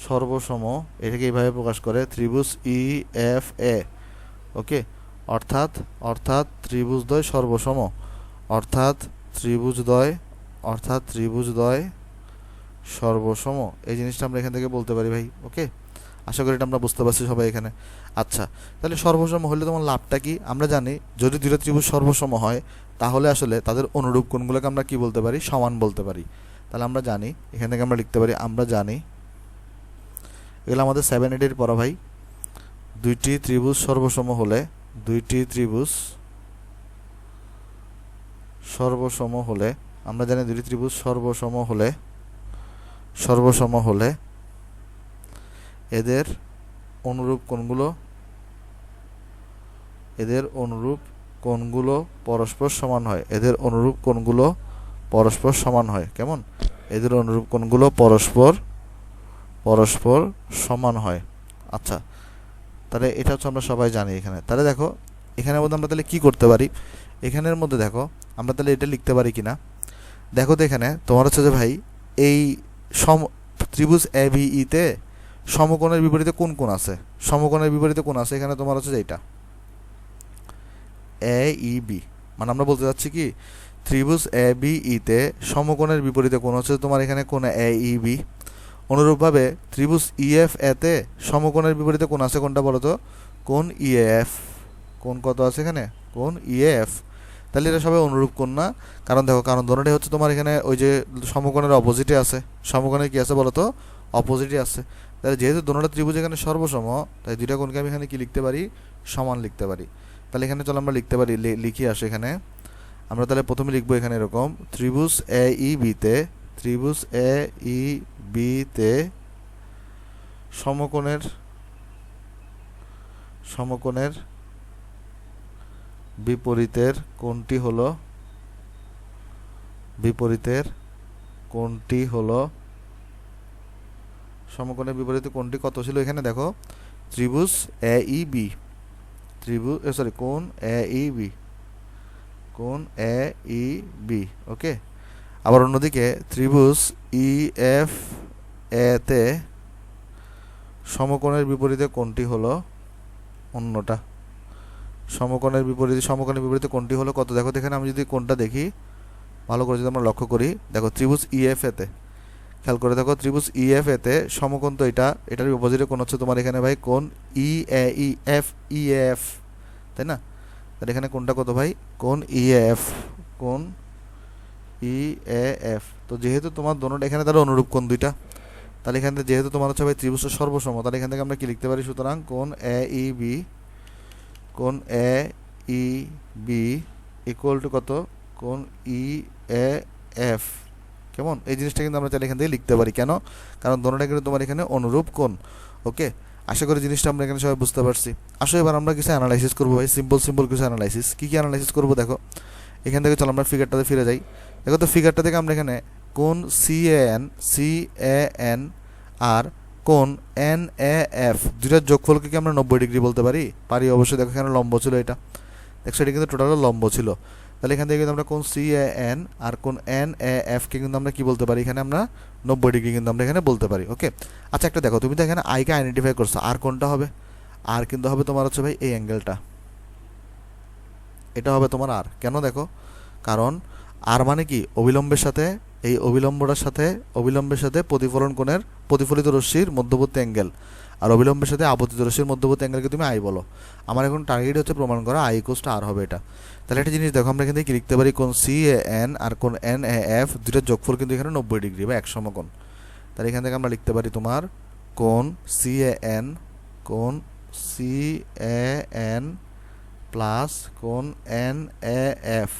সর্বসম, এটাকে এইভাবে প্রকাশ করে ত্রিভুজ ই এফ এ। ওকে, অর্থাৎ অর্থাৎ ত্রিভুজদ্বয় সর্বসম, অর্থাৎ ত্রিভুজদ্বয় সর্বসম, এই জিনিসটা আমরা এখান থেকে বলতে পারি ভাই। ওকে, আশা করি এটা আমরা বুঝতে পারছি সবাই এখানে। আচ্ছা, তাহলে সর্বসম হলে তোমার লাভটা কি, আমরা জানি যদি দুটো ত্রিভুজ সর্বসম হয় তাহলে আসলে তাদের অনুরূপ কোণগুলোকে আমরা কি বলতে পারি, সমান বলতে পারি। তাহলে আমরা জানি এখান থেকে আমরা লিখতে পারি, আমরা জানি এগুলো আমাদের 7-8 পড়া ভাই, দুইটি ত্রিভুজ সর্বসম হলে, দুইটি ত্রিভুজ সর্বসম হলে, আমরা জানি দুইটি ত্রিভুজ সর্বসম হলে এদের অনুরূপ কোণগুলো পরস্পর সমান হয়, এদের অনুরূপ কোণগুলো পরস্পর সমান হয়। কেমন, এদের অনুরূপ কোণগুলো পরস্পর সমান হয়। আচ্ছা, তাহলে এটা হচ্ছে আমরা সবাই জানি এখানে। তাহলে দেখো এখানের মধ্যে আমরা তাহলে কি করতে পারি, এখানের মধ্যে দেখো আমরা তাহলে এটা লিখতে পারি কিনা, দেখো তো এখানে তোমার হচ্ছে যে ভাই এই ত্রিভুজ এ বি ই তে সমকোণের বিপরীতে কোন কোণ আছে, সমকোণের বিপরীতে কোণ আছে এখানে তোমার হচ্ছে যে এটা এ ই বি, মানে আমরা বলতে চাচ্ছি কি ত্রিভুজ এ বি ই তে সমকোণের বিপরীতে কোণ হচ্ছে তোমার এখানে কোণ এ ই বি। অনুরূপভাবে ত্রিভুজ ই এফ এ তে সমকোণের বিপরীতে কোণ আছে কোনটা বলো তো, কোণ ই এফ। কোণ কত আছে এখানে, কোণ ই এফ। তাহলে এটা সবাই অনুরূপ কোণ না, কারণ দেখো কারণ দোনোটাই হচ্ছে তোমার এখানে ওই যে সমকোণের অপোজিটে আছে, সমকোণের কি আছে বলো তো, অপোজিটে আছে। তাহলে যেহেতু দোনোটা ত্রিভুজ এখানে সর্বসম, তাই দুইটা কোণকে আমি এখানে কি লিখতে পারি, সমান লিখতে পারি। তাহলে এখানে চলো আমরা লিখতে পারি, লিখি আসো এখানে আমরা তাহলে প্রথমে লিখবো এখানে এরকম ত্রিভুজ এ ই বি তে, ত্রিভুজ এ ই বি তে সমকোণের বিপরীতের কোণটি হলো সমকোণের বিপরীতে কোণটি কত ছিল, এখানে দেখো ত্রিভুজ এ ই বি, কোণ এ ই বি, কোণ এ ই বি। ওকে, আবার অন্যদিকে ত্রিভুজ ই এফ এ তে সমকোণের বিপরীতে কোণটি হলো অন্যটা, সমকোণের বিপরীতে কোণটি হলো কত, দেখো এখানে আমি যদি কোণটা দেখি ভালো করে যদি আমরা লক্ষ্য করি, দেখো ত্রিভুজ ই এফ এ তে খেয়াল করে দেখো ত্রিভুজ ই এফ এ তে সমকোণ তো এটার অপোজিটে কোণ হচ্ছে তোমার এখানে ভাই কোণ ই এ ই এফ, ই এফ, তাই না। তাহলে এখানে কোণটা কত ভাই, কোণ ই এফ, কোণ ই এ এফ। তো যেহেতু তোমার দোনোটা এখানে তাহলে অনুরূপ কোণ দুইটা, তাহলে এখান থেকে যেহেতু তোমার হচ্ছে ভাই ত্রিভুজ সর্বসম, তাহলে এখান থেকে আমরা কি লিখতে পারি, সুতরাং কোণ এ ই বি, কোণ A E B equal to কত, কোণ ই এ এফ। কেমন, এই জিনিসটা কিন্তু আমরা তাহলে এখান থেকে লিখতে পারি, কেন, কারণ দোনোটা কিন্তু তোমার এখানে অনুরূপ কোণ। ওকে, আশা করি জিনিসটা আমরা এখানে সবাই বুঝতে পারছি। আসলে এবার আমরা কিছু অ্যানালাইসিস করবো ভাই, সিম্পল কিছু অ্যানালাইসিস। কী অ্যানালাইসিস করবো দেখো এখান থেকে চলো আমরা ফিগারটাতে ফিরে যাই। দেখো তো ফিগারটা থেকে আমরা এখানে কোণ সি এ এন আর কোণ এন এ এফ দুইটার যোগফলকে কি আমরা 90 ডিগ্রি বলতে পারি? পারি অবশ্যই। দেখো এখানে লম্ব ছিল এটা, দেখছো এটা কিন্তু টোটাল লম্ব ছিল। তাহলে এখান থেকে কিন্তু আমরা কোণ সি এ এন আর কোণ এন এ এফ কে কিন্তু আমরা কি বলতে পারি? এখানে আমরা 90 ডিগ্রি কিন্তু আমরা এখানে বলতে পারি। ওকে, আচ্ছা একটা দেখো, তুমি তো এখানে আইকে আইডেন্টিফাই করছো, আর কোনটা হবে? আর কিন্তু হবে তোমার হচ্ছে ভাই এই অ্যাঙ্গেলটা, এটা হবে তোমার আর। কেন দেখো, কারণ আর মানে কি অবিলম্বের সাথে, এই অবিলম্বের সাথে প্রতিফলন কোণের প্রতিফলিত রশ্মির মধ্যবর্তী অ্যাঙ্গেল, আর অবিলম্বের সাথে আপতিত রশ্মির মধ্যবর্তী অ্যাঙ্গেলকে তুমি আই বলো। আমার এখন টার্গেট হচ্ছে প্রমাণ করা আই ইকুয়ালস টু আর হবে এটা। তাহলে একটা জিনিস দেখো, আমরা এখান থেকে কি লিখতে পারি? কোণ সি এ এন আর কোণ এন এ এফ দুইটার যোগফল কিন্তু এখানে 90 ডিগ্রি বা এক সমকোণ। তাহলে এখান থেকে আমরা লিখতে পারি তোমার কোণ সি এ এন, কোণ সি এ এন প্লাস কোণ N A F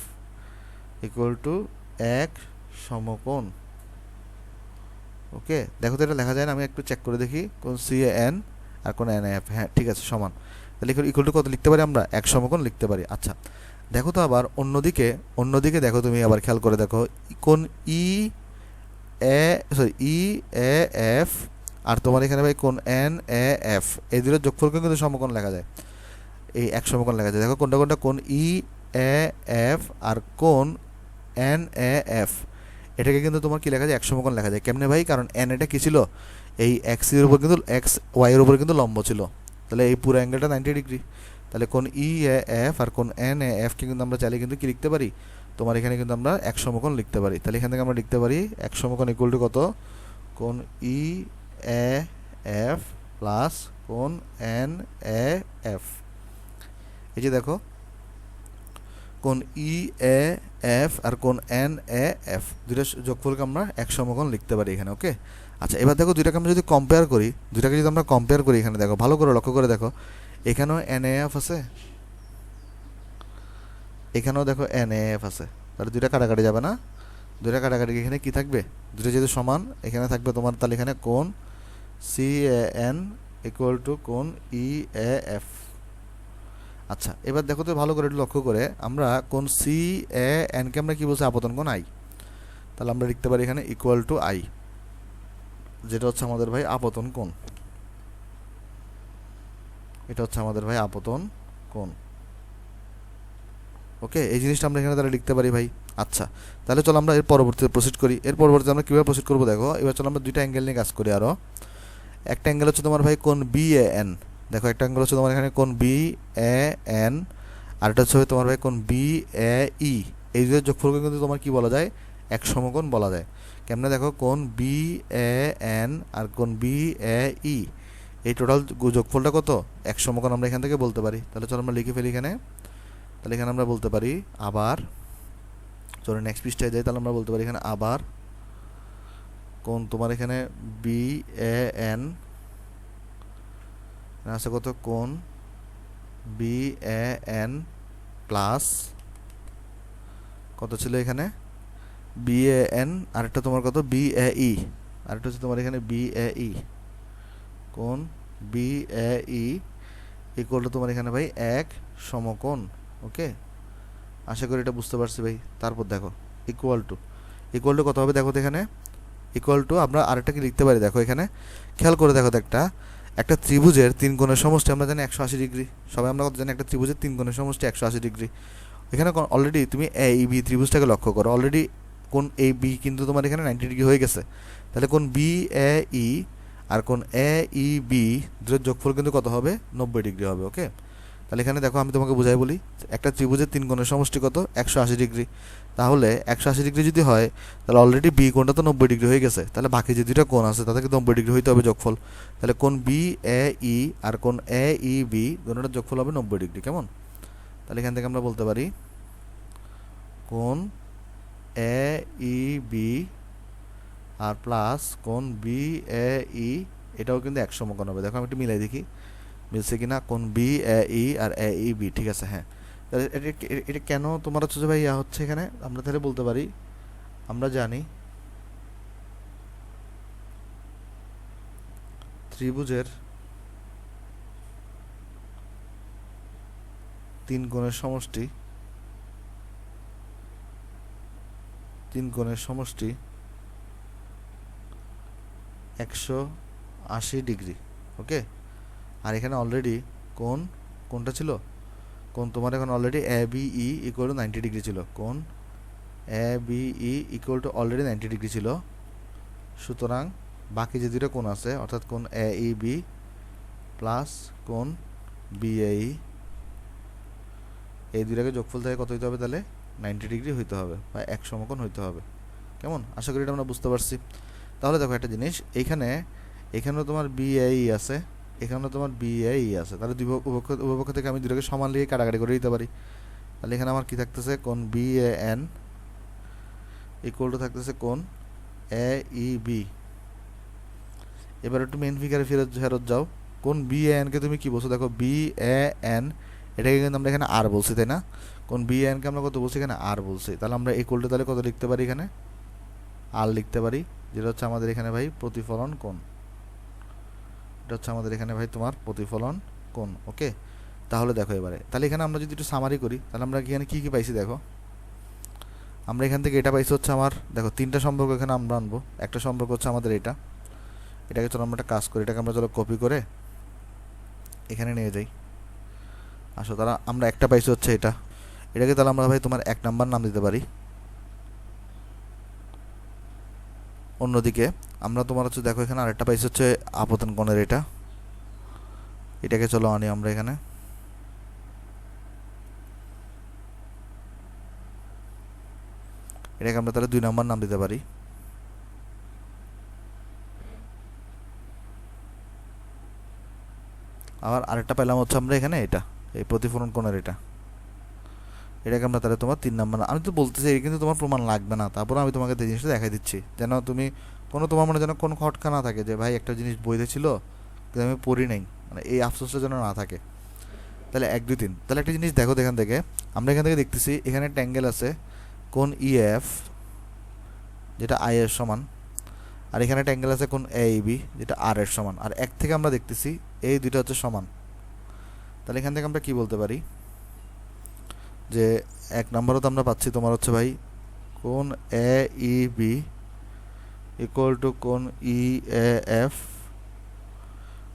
equal to এক সমকোণ। ওকে, দেখো তো এটা লেখা যায় না? আমি একটু চেক করে দেখি। কোণ সি এ এন আর কোণ এন এফ, হ্যাঁ ঠিক আছে, সমান। তাহলে ইকুয়াল টু কত লিখতে পারি আমরা? এক সমকোণ লিখতে পারি। আচ্ছা দেখো তো আবার অন্যদিকে দেখো, তুমি আবার খেয়াল করে দেখো, কোণ ই এ এফ আর তোমার এখানে ভাই কোণ এন এ এফ, এই দুটোর যোগফলকে কিন্তু সমকোণ লেখা যায়, এই এক সমকোণ লেখা যায়। দেখো কোনটা কোনটা? কোণ ই এ এফ আর কোণ এন এ এফ, এটাকে কিন্তু তোমার কি লেখা যায়? এক সমকোণ লেখা যায়। কেমনে ভাই? কারণ এন এটা কি ছিল? এই এক্স এর উপর কিন্তু এক্স ওয়াই এর উপর কিন্তু লম্ব ছিল, তাহলে এই পুরো অ্যাঙ্গেলটা 90 ডিগ্রি। তাহলে কোণ ই এ এফ আর কোণ এন এ এফ কে কিন্তু আমরা চাইলে কিন্তু কি লিখতে পারি? তোমার এখানে কিন্তু আমরা এক সমকোণ লিখতে পারি। তাহলে এখান থেকে আমরা লিখতে পারি এক সমকোণ ইকুয়াল টু কত? কোণ ই এ এফ প্লাস কোণ এন এ এফ। এই যে দেখো, কোণ ই এ এফ আর কোণ এন এ এফ দুইটা যোগফলকে আমরা এক সমকোণ লিখতে পারি এখানে। ওকে, আচ্ছা এবার দেখো দুইটাকে আমরা যদি কম্পেয়ার করি, এখানে দেখো ভালো করে লক্ষ্য করে দেখো, এখানেও এন এ এফ আছে, এখানেও দেখো এন এ এফ আছে। তাহলে দুইটা কাটাকাটি যাবে না? দুইটা কাটাকাটি এখানে কি থাকবে? দুটো যেহেতু সমান, এখানে থাকবে তোমার, তাহলে এখানে কোণ C A N equal to কোণ ই এ এফ। আচ্ছা এবার দেখো তো ভালো করে একটু লক্ষ্য করে, আমরা কোণ সি এ এনকে আমরা কি বলছি? আপতন কোণ আই। তাহলে আমরা লিখতে পারি এখানে ইকুয়াল টু আই, যেটা হচ্ছে আমাদের ভাই আপতন কোণ। এটা হচ্ছে আমাদের ভাই আপতন কোণ। ওকে, এই জিনিসটা আমরা এখানে তাহলে লিখতে পারি ভাই। আচ্ছা তাহলে চলো আমরা এর পরবর্তীতে প্রসিড করি। এর পরবর্তীতে আমরা কীভাবে প্রসিড করবো দেখো, এবার চলো আমরা দুইটা অ্যাঙ্গেল নিয়ে কাজ করি আরও। একটা অ্যাঙ্গেল হচ্ছে তোমার ভাই কোণ বি এ এন, দেখো একটা অ্যাঙ্গেল হচ্ছে তোমার এখানে কোণ বি এ এন, আরেকটা হচ্ছে তোমার ভাই কোণ বি এ ই। এই দুটো যোগফলকে কিন্তু তোমার কি বলা যায়? এক সমকোণ বলা যায়। কেমনে দেখো, কোণ বি এ এন আর কোণ বি এ ই, এই টোটাল যোগফলটা কত? এক সমকোণ আমরা এখান থেকে বলতে পারি। তাহলে চলো আমরা লিখে ফেলি এখানে। তাহলে এখানে আমরা বলতে পারি আবার, চলো নেক্সট পৃষ্ঠায় যাই, তাহলে আমরা বলতে পারি এখানে আবার কোণ তোমার এখানে বি এ এন আছে কত? কোণ বি এ এন প্লাস কত ছিল এখানে? বি এ এন, আরেকটা তোমার কত? বি এ ই, আরেকটা হচ্ছে তোমার এখানে বি এ ই, কোণ B A E equal to তোমার এখানে ভাই এক সমকোণ। ওকে, আশা করি এটা বুঝতে পারছি ভাই। তারপর দেখো ইকুয়াল টু কত হবে দেখো তো এখানে? ইকুয়াল টু আমরা আরেকটা কি লিখতে পারি দেখো এখানে, খেয়াল করে দেখো তো, একটা ত্রিভুজের তিন কোণের সমষ্টি আমরা জানি 180 ডিগ্রি। সবাই আমরা কত জানি? একটা ত্রিভুজের তিন কোণের সমষ্টি 180 ডিগ্রি। এখানে অলরেডি তুমি এ বি ত্রিভুজটাকে লক্ষ্য করো, অলরেডি কোণ এ বি কিন্তু তোমার এখানে 90 ডিগ্রি হয়ে গেছে। তাহলে কোণ বি এ ই আর কোণ এ ই বি দুটোর যোগফল কিন্তু কত হবে? 90 ডিগ্রি হবে। ওকে, তাহলে এখানে দেখো আমি তোমাকে বুঝাই বলি, একটা ত্রিভুজের তিন কোণের সমষ্টি কত? 180 ডিগ্রি। তাহলে 180 ডিগ্রি যদি হয়, তাহলে অলরেডি বি কোণটা তো 90 ডিগ্রি হয়ে গেছে, তাহলে বাকি যে দুটো কোণ আছে তাদেরকে 90 ডিগ্রি হইতে হবে যোগফল। তাহলে কোণ বি এ ই আর কোণ এ ই বি দুটোটার যোগফল হবে 90 ডিগ্রি। কেমন? তাহলে এখান থেকে আমরা বলতে পারি কোণ A E B R plus কোণ বি এ ই, এটাও কিন্তু এক সমকোণ হবে। দেখো আমি একটু মিলাই দেখি মিলছে কিনা। কোণ B A E R A E B, ঠিক আছে হ্যাঁ। তাহলে এটা কেন তোমার হচ্ছে ভাই ইয়া হচ্ছে এখানে? আমরা তাহলে বলতে পারি, আমরা জানি ত্রিভুজের তিন কোণের সমষ্টি 180 80 ডিগ্রি। ওকে, আর এখানে অলরেডি কোনটা ছিল, কোন তোমার এখন already A B E equal to 90 degree ছিল, কোন A B E equal to already 90 degree ছিল। সুতরাং বাকি যে দুটো কোণ আছে অর্থাৎ কোণ এ ই বি প্লাস কোণ বি এ ই, এই দুইটাকে যোগফল থেকে কত হইতে হবে তাহলে 90 ডিগ্রি হইতে হবে বা এক সমকোণ হইতে হবে। কেমন, আশা করি এটা আমরা বুঝতে পারছি। তাহলে দেখো একটা জিনিস, এখানেও তোমার বি এ ই আছে, এখানেও তোমার বি এ ই আছে, তাহলে উভয়পক্ষ থেকে আমি দুটোকে সমান লিখে কাটাকাটি করে দিতে পারি। তাহলে এখানে আমার কি থাকতেছে, কোণ B A N equal to থাকতেছে কোণ এ ই বি। এবার একটু মেন ফিগারে ফেরত যাও, কোণ বি এ এনকে তুমি কি বলছো, দেখো বি এ এন এটাকে কিন্তু আমরা এখানে আর বলছি, তাই না? কোণ বি এ এনকে আমরা কত বলছি, এখানে আর বলছি। তাহলে আমরা ইকুয়াল টু তাহলে কত লিখতে পারি, এখানে আর লিখতে পারি, যেটা হচ্ছে আমাদের এখানে ভাই প্রতিফলন কোণ। এটা হচ্ছে আমাদের এখানে ভাই তোমার প্রতিফলন কোণ। ওকে, তাহলে দেখো এবারে, তাহলে এখানে আমরা যদি একটু সামারি করি, তাহলে আমরা এখানে কী কী পাইছি দেখো। আমরা এখান থেকে এটা পাইছি হচ্ছে আমার, দেখো তিনটা সম্পর্ক এখানে আমরা আনবো। একটা সম্পর্ক হচ্ছে আমাদের এটাকে চলো আমরা একটা কাজ করি, এটাকে আমরা চলো কপি করে এখানে নিয়ে যাই। আসো, তারা আমরা একটা পাইছি হচ্ছে এটাকে তাহলে আমরা ভাই তোমার 1 নাম্বার নাম দিতে পারি। অন্যদিকে আমরা তোমার হচ্ছে দেখো এখানে আরেকটা পাইছি হচ্ছে আপতন কোণের এটাকে চলো আনি আমরা এখানে, এটাকে আমরা তাহলে 2 নাম্বার নাম দিতে পারি। আবার আরেকটা পেলাম হচ্ছে আমরা এখানে এই প্রতিফলন কোণের এটাকে আমরা তাহলে তোমার 3 নাম্বার। আমি তো বলতেছি কিন্তু তোমার প্রমাণ লাগবে না, তারপর আমি তোমাকে এই জিনিসটা দেখাই দিচ্ছি, যেন তুমি তোমার মনে যেন কোনো খটকা না থাকে যে ভাই একটা জিনিস বইতে ছিল কিন্তু আমি পড়ি নাই, মানে এই আফসোসটা যেন না থাকে। তাহলে 1 2 3, তাহলে একটা জিনিস দেখো, এখান থেকে আমরা এখান থেকে দেখতেছি এখানে একটা অ্যাঙ্গেল আছে কোণ ই এফ যেটা আই এর সমান, আর এখানে একটা অ্যাঙ্গেল আছে কোণ এ বি যেটা আর এর সমান, আর এক থেকে আমরা দেখতেছি এই দুইটা হচ্ছে সমান। তাহলে এখান থেকে আমরা কি বলতে পারি যে 1 নম্বরও তো আমরা পাচ্ছি তোমার হচ্ছে ভাই কোণ A E B equal to কোণ ই এ এফ,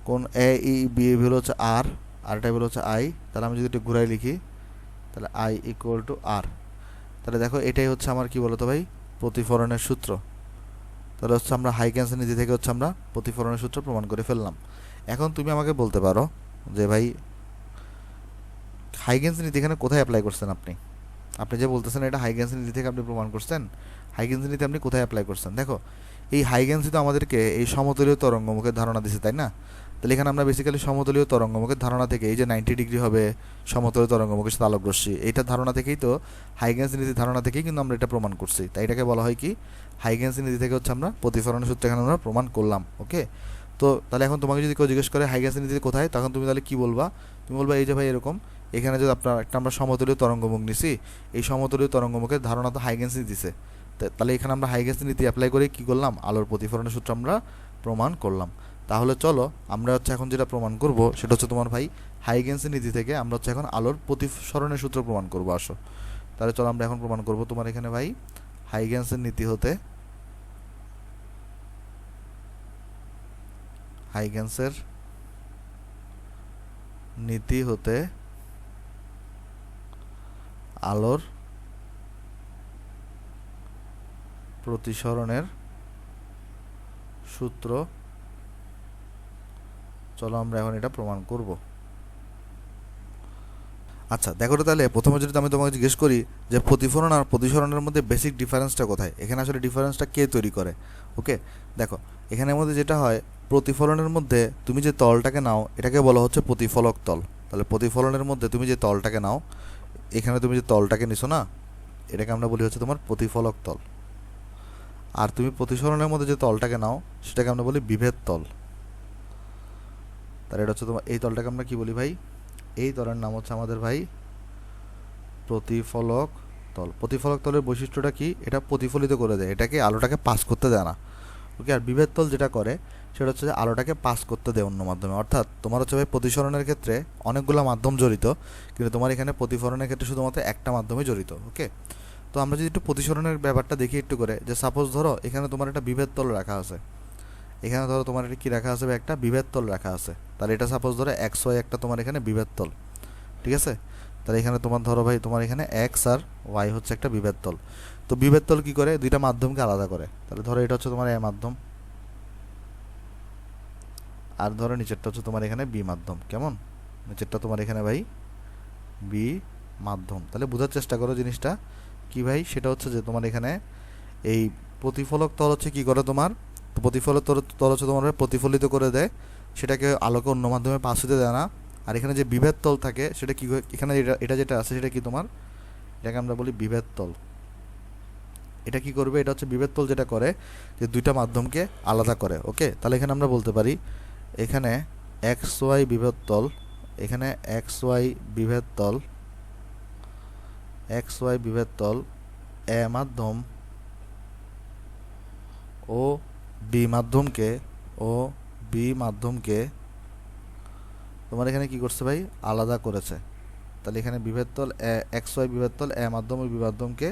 কোণ এ ই বি এর ভ্যালু হচ্ছে আর এটা ভ্যালু হচ্ছে আই। তাহলে আমি যদি একটু ঘুরাই লিখি তাহলে আই ইকুয়াল টু আর। তাহলে দেখো এটাই হচ্ছে আমার কি বলতো ভাই প্রতিফলনের সূত্র। তাহলে হচ্ছে আমরা হাইগেন্সের নীতি থেকে হচ্ছে আমরা প্রতিফলনের সূত্র প্রমাণ করে ফেললাম। এখন তুমি আমাকে বলতে পারো যে ভাই হাইগেন্সের নীতি এখানে কোথায় অ্যাপ্লাই করছেন আপনি যে বলতেছেন এটা হাইগেন্সের নীতি থেকে আপনি প্রমাণ করছেন, হাইগেন্সের নীতি আপনি কোথায় অ্যাপ্লাই করছেন? দেখো এই হাইগেন্স তো আমাদেরকে এই সমতলীয় তরঙ্গমুখের ধারণা দিছে, তাই না? তাহলে এখানে আমরা বেসিক্যালি সমতলীয় তরঙ্গমুখের ধারণা থেকে এই যে 90 ডিগ্রি হবে সমতলীয় তরঙ্গমুখের সাথে আলোক রশ্মি, এইটার ধারণা থেকেই তো হাইগেন্স নীতির ধারণা থেকেই কিন্তু আমরা এটা প্রমাণ করছি। তাই এটাকে বলা হয় কি হাইগেন্স নীতি থেকে হচ্ছে আমরা প্রতিফলনের সূত্র এখানে আমরা প্রমাণ করলাম। ওকে, তো তাহলে এখন তোমাকে যদি কেউ জিজ্ঞেস করে হাইগেন্স নীতি কোথায়, তখন তুমি তাহলে কি বলবা? তুমি বলবা এই যে ভাই এরকম এখানে যদি আমরা সমতলীয় তরঙ্গমুখ নিছি, এই সমতলীয় তরঙ্গমুখের ধারণা তো হাইগেন্স দিছে, তাহলে এখানে আমরা হাইগেন্স নীতি অ্যাপ্লাই করে কি করলাম, আলোর প্রতিফলনের সূত্র আমরা প্রমাণ করলাম। তাহলে চলো আমরা হচ্ছে এখন যেটা প্রমাণ করব সেটা হচ্ছে তোমার ভাই হাইগেন্স নীতি থেকে আমরা হচ্ছে এখন আলোর প্রতিসরণের সূত্র প্রমাণ করব। আসো তাহলে চলো আমরা এখন প্রমাণ করব তোমার এখানে ভাই হাইগেন্সের নীতি হতে আলোর প্রতিসরণের সূত্র। চলো আমরা এখন এটা প্রমাণ করব। আচ্ছা দেখো তো, তাহলে প্রথমে যদি আমি তোমাকে জিজ্ঞেস করি যে প্রতিফলন আর প্রতিসরণের মধ্যে বেসিক ডিফারেন্সটা কোথায়, এখানে আসলে ডিফারেন্সটা কে তৈরি করে? ওকে, দেখো এখানের মধ্যে যেটা হয় প্রতিফলনের মধ্যে তুমি যে তলটাকে নাও এটাকে বলা হচ্ছে প্রতিফলক তল। তাহলে প্রতিফলনের মধ্যে তুমি যে তলটাকে নাও, এখানে তুমি যে তলটাকে নিছো না, এটাকে আমরা বলি হচ্ছে তোমার প্রতিফলক তল। আর তুমি প্রতিসরণের মধ্যে যে তলটাকে নাও সেটাকে আমরা বলি বিভেদ তল। তাহলে এটা হচ্ছে তোমার এই তলটাকে আমরা কি বলি ভাই, এই তলের নাম হচ্ছে আমাদের ভাই প্রতিফলক তল। প্রতিফলক তলের বৈশিষ্ট্যটা কি, এটা প্রতিফলিত করে দেয়, এটাকে আলোটাকে পাস করতে দেয় না। ওকে, আর বিভেদ তল যেটা করে সেটা হচ্ছে যে আলোটাকে পাস করতে দেয় অন্য মাধ্যমে। অর্থাৎ তোমার হচ্ছে ভাই প্রতিসরণের ক্ষেত্রে অনেকগুলো মাধ্যম জড়িত, কিন্তু তোমার এখানে প্রতিফলনের ক্ষেত্রে শুধুমাত্র একটা মাধ্যমে জড়িত। ওকে, তো আমরা যদি একটু প্রতিসরণের ব্যাপারটা দেখি একটু করে, যে সাপোজ ধরো এখানে তোমার একটা বিভেদ তল রাখা আছে, এখানে ধরো তোমার এটা কি রাখা আছে ভাই, একটা বিভেদ তল রাখা আছে। তাহলে এটা সাপোজ ধরো এক্স ওয়াই একটা তোমার এখানে বিভেদ তল, ঠিক আছে। তাহলে এখানে তোমার ধরো ভাই তোমার এখানে এক্স আর ওয়াই হচ্ছে একটা বিভেদ তল। তো বিভেদ তল কী করে, দুইটা মাধ্যমকে আলাদা করে। তাহলে ধরো এটা হচ্ছে তোমার এ মাধ্যম, আর ধরো নিচেরটা হচ্ছে তোমার এখানে বি মাধ্যম। কেমন, নিচেরটা তোমার এখানে ভাই বি মাধ্যম। তাহলে বোঝার চেষ্টা করো জিনিসটা কি ভাই, সেটা হচ্ছে যে তোমার এখানে এই প্রতিফলক তল হচ্ছে কি করে তোমার, তো প্রতিফলক তল হচ্ছে তোমার প্রতিফলিত করে দেয়, সেটাকে আলোকে অন্য মাধ্যমে পাস হতে দেয় না। আর এখানে যে বিভেদ তল থাকে সেটা কি, এখানে এটা যেটা আছে সেটা কি তোমার, এটাকে আমরা বলি বিভেদ তল। এটা কি করবে, এটা হচ্ছে বিভেদ তল যেটা করে যে দুইটা মাধ্যমকে আলাদা করে। ওকে, তাহলে এখানে আমরা বলতে পারি এখানে এক্স ওয়াই বিভেদ তল, এখানে এক্স ওয়াই বিভেদ তল, এক্স ওয়াই বিভেদ তল এ মাধ্যম ও বি মাধ্যমকে তোমার এখানে কি করছে ভাই, আলাদা করেছে। তাহলে এখানে বিভেদ তল এক্স ওয়াই বিভেদ তল এ মাধ্যম ও বি মাধ্যমকে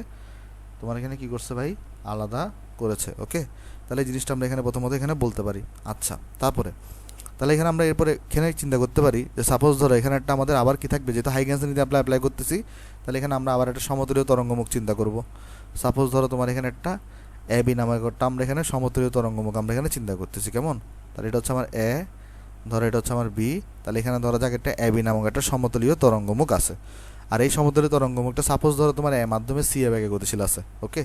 তোমার এখানে কি করছে ভাই, আলাদা করেছে। ওকে, তাহলে এই জিনিসটা আমরা এখানে প্রথমত এখানে বলতে পারি। আচ্ছা, তারপরে তাহলে এখানে আমরা এরপরে এখানে চিন্তা করতে পারি যে সাপোজ ধরো এখানে একটা আমাদের আবার কি থাকবে, যেহেতু হাইগেন্স নীতি আমরা অ্যাপ্লাই করতেছি, তাহলে এখানে আমরা আবার একটা সমতলীয় তরঙ্গমুখ চিন্তা করব। সাপোজ ধরো তোমার এখানে একটা এ বি নামের একটা আমরা এখানে সমতলীয় তরঙ্গমুখ আমরা এখানে চিন্তা করতেছি। কেমন, তাহলে এটা হচ্ছে আমার এ, ধরো এটা হচ্ছে আমার বি, তাহলে এখানে ধরা যাক একটা এ বি নামক একটা সমতলীয় তরঙ্গমুখ আছে। আর এই সমতলীয় তরঙ্গমুখটা সাপোজ ধরো তোমার এ মাধ্যমে সি এ বেগে গতিশীল আছে। ওকে,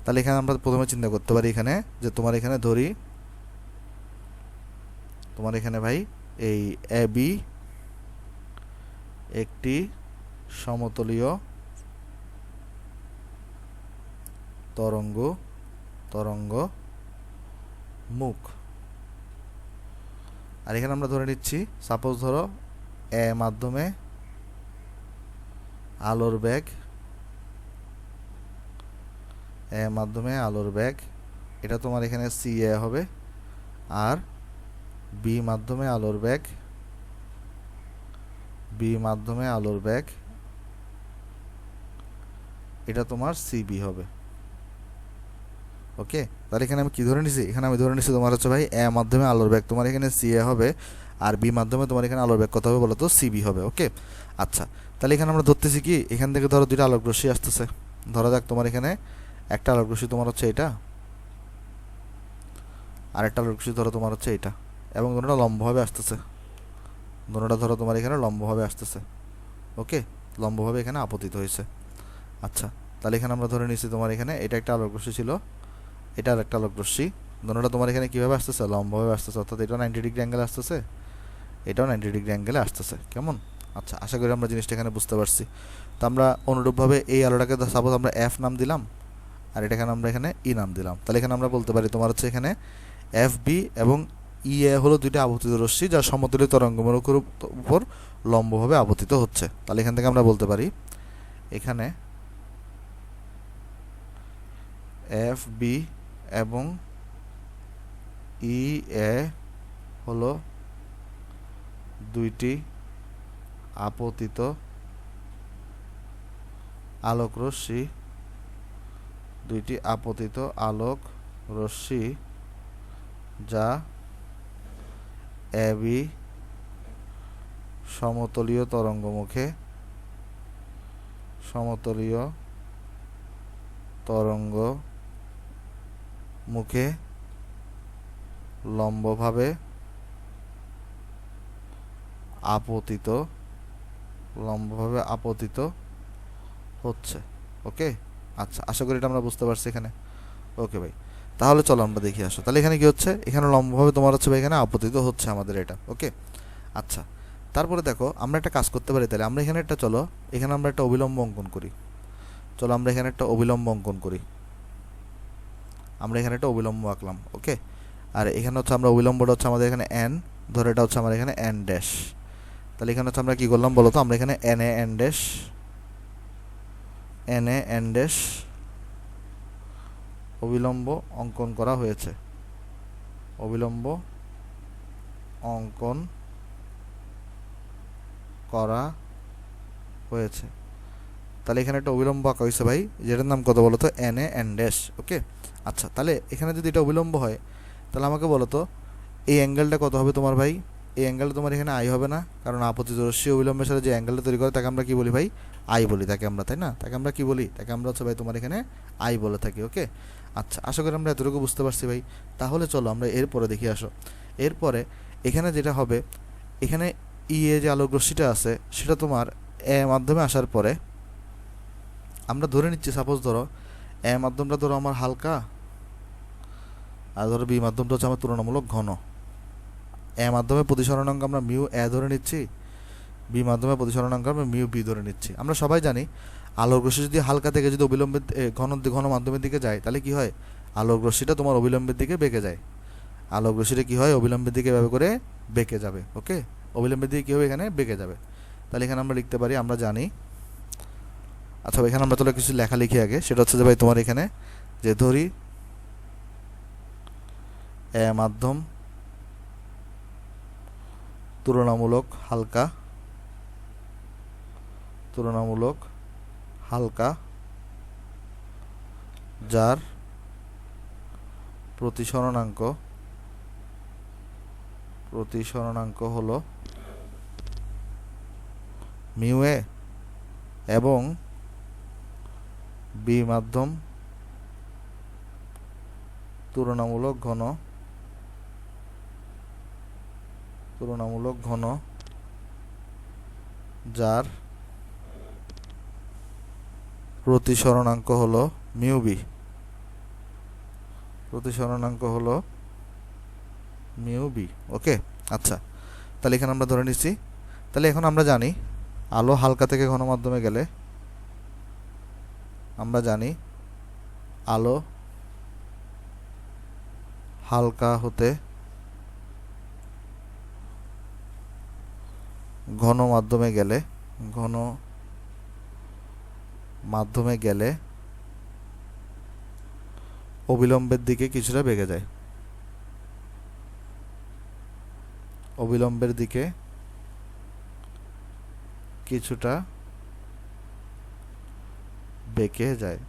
তাহলে এখানে আমরা প্রথমে চিন্তা করতে পারি এখানে যে তোমার এখানে ধরি তোমার এখানে ভাই এই এ বি একটি সমতলীয় তরঙ্গ মুখ। আর এখানে আমরা ধরে নিচ্ছি সাপোজ ধরো এ মাধ্যমে আলোর বেগ, এটা তোমার এখানে সি এ হবে। আর বি মাধ্যমে আলোর বেগ এটা তোমার সিবি হবে। ওকে, তাহলে এখানে আমি কি ধরে নিছি, এখানে আমি ধরে নিছি তোমার হচ্ছে ভাই এ মাধ্যমে আলোর বেগ তোমার এখানে সি এ হবে, আর বি মাধ্যমে তোমার এখানে আলোর বেগ কত হবে বলো তো, সিবি হবে। ওকে, আচ্ছা, তাহলে এখানে আমরা ধরতেছি কি, এখান থেকে ধরো দুইটা আলোক রশ্মি আসতেছে। ধরা যাক তোমার এখানে একটা আলোক রশ্মি তোমার হচ্ছে এটা, আর একটা আলোক রশ্মি ধরো তোমার হচ্ছে এটা, এবং দুটোটা লম্বভাবে আসতেছে। দুটোটা ধরো তোমার এখানে লম্বভাবে আসতেছে। ওকে, লম্বভাবে এখানে আপতিত হয়েছে। আচ্ছা, তাহলে এখানে আমরা ধরে নিচ্ছি তোমার এখানে এটা একটা আলোক রশ্মি ছিল, এটা আর একটা আলোক রশ্মি, দুটোটা তোমার এখানে কীভাবে আসতেছে, লম্বভাবে আসতেছে, অর্থাৎ এটাও 90 ডিগ্রি অ্যাঙ্গেলে আসতেছে, এটাও 90 ডিগ্রি অ্যাঙ্গেলে আসতেছে। কেমন, আচ্ছা, আশা করি আমরা জিনিসটা এখানে বুঝতে পারছি। তো আমরা অনুরূপভাবে এই আলোটাকে সাপোজ আমরা এফ নাম দিলাম, আর এটাকে আমরা এখানে ই নাম দিলাম। তাহলে এখানে আমরা বলতে পারি তোমার হচ্ছে এখানে এফ বি এবং ই এ হলো দুইটা আবর্তিত রশ্মি যা সমতলীয় তরঙ্গমুখের উপর লম্বভাবে আবর্তিত হচ্ছে। তাহলে এখান থেকে আমরা বলতে পারি এখানে এফ বি এবং ই এ হলো দুইটি আপতিত আলোক রশ্মি, যা এ বি সমতলীয় তরঙ্গমুখে লম্বভাবে আপতিত হচ্ছে। ওকে, আচ্ছা, আশা করি এটা আমরা বুঝতে পারছি এখানে। ওকে ভাই, তাহলে চলো আমরা দেখি আসো। তাহলে এখানে কি হচ্ছে, এখানে লম্বভাবে তোমার হচ্ছে ভাই এখানে আপতিত হচ্ছে আমাদের এটা। ওকে, আচ্ছা, তারপরে দেখো আমরা একটা কাজ করতে পারি। তাহলে আমরা এখানে একটা এখানে আমরা একটা অবিলম্ব অঙ্কন করি। আমরা এখানে একটা অবিলম্ব অঙ্কন করি। আমরা এখানে একটা অবিলম্ব আঁকলাম। ওকে, আর এখানে হচ্ছে আমরা অবিলম্বটা হচ্ছে আমাদের এখানে এন, ধরে এটা হচ্ছে আমার এখানে এন ড্যাশ। তাহলে এখানে হচ্ছে আমরা কি করলাম বলো তো, আমরা এখানে এন এ এন ড্যাশ অবিলম্ব অঙ্কন করা হয়েছে। তাহলে এখানে একটা অবিলম্ব আঁকা হয়েছে ভাই, যেটার নাম কত বলো তো, এন এ এন ড্যাশ। ওকে, আচ্ছা, তাহলে এখানে যদি এটা অবিলম্ব হয়, তাহলে আমাকে বলো তো এই অ্যাঙ্গেলটা কত হবে তোমার ভাই? এই অ্যাঙ্গেলটা তোমার এখানে আই হবে না, কারণ আপতিত রশ্মি অবিলম্বের সাথে যে অ্যাঙ্গেলটা তৈরি করে তাকে আমরা কি বলি ভাই? আই বলি তাকে আমরা, তাই না? তাকে আমরা কি বলি? তাকে আমরা হচ্ছে ভাই তোমার এখানে আই বলে থাকি। ওকে, আচ্ছা, আশা করি আমরা এতটুকু বুঝতে পারছি ভাই। তাহলে চলো আমরা এরপরে দেখি আসো। এরপরে এখানে যেটা হবে, এখানে এ যে আলোক রশ্মিটা আছে সেটা তোমার এ মাধ্যমে আসার পরে আমরা ধরে নিচ্ছি, সাপোজ ধরো এ মাধ্যমটা ধরো আমার হালকা, আর ধরো বি মাধ্যমটা হচ্ছে আমার তুলনামূলক ঘন। এ মাধ্যমে প্রতিসরণাঙ্ক আমরা মিউ এ ধরে নিচ্ছি, বি মাধ্যমে প্রতিসরণাঙ্ক আমরা মিউ বি ধরে নিচ্ছি। আমরা সবাই জানি আলোক রশ্মি যদি হালকা থেকে যদি অবিলম্বের ঘন মাধ্যমের দিকে যায় তাহলে কি হয়? আলোক রশ্মিটা তোমার অবিলম্বের দিকে বেঁকে যায়। আলোক রশ্মিটা কি হয়? অবিলম্বের দিকে এভাবে করে বেঁকে যাবে। ওকে, অবিলম্বের দিকে কী হবে? এখানে বেঁকে যাবে। তাহলে এখানে আমরা লিখতে পারি, আমরা জানি, আচ্ছা এখানে আমরা তাহলে কিছু লেখালেখি আগে, সেটা হচ্ছে যে ভাই তোমার এখানে যে ধরি এ মাধ্যম তুলনামূলক হালকা যার প্রতিসরণাঙ্ক হলো মিউ এ এবং বি মাধ্যম তুলনামূলক ঘন যার প্রতিসরণাঙ্ক হলো মিউ বি। ওকে, আচ্ছা, তাহলে এখানে আমরা ধরে নিচ্ছি। তাহলে এখন আমরা জানি আলো হালকা থেকে ঘন মাধ্যমে গেলে, আমরা জানি আলো হালকা হতে ঘন মাধ্যমে গেলে অবিলম্বের দিকে কিছুটা বেঁকে যায়।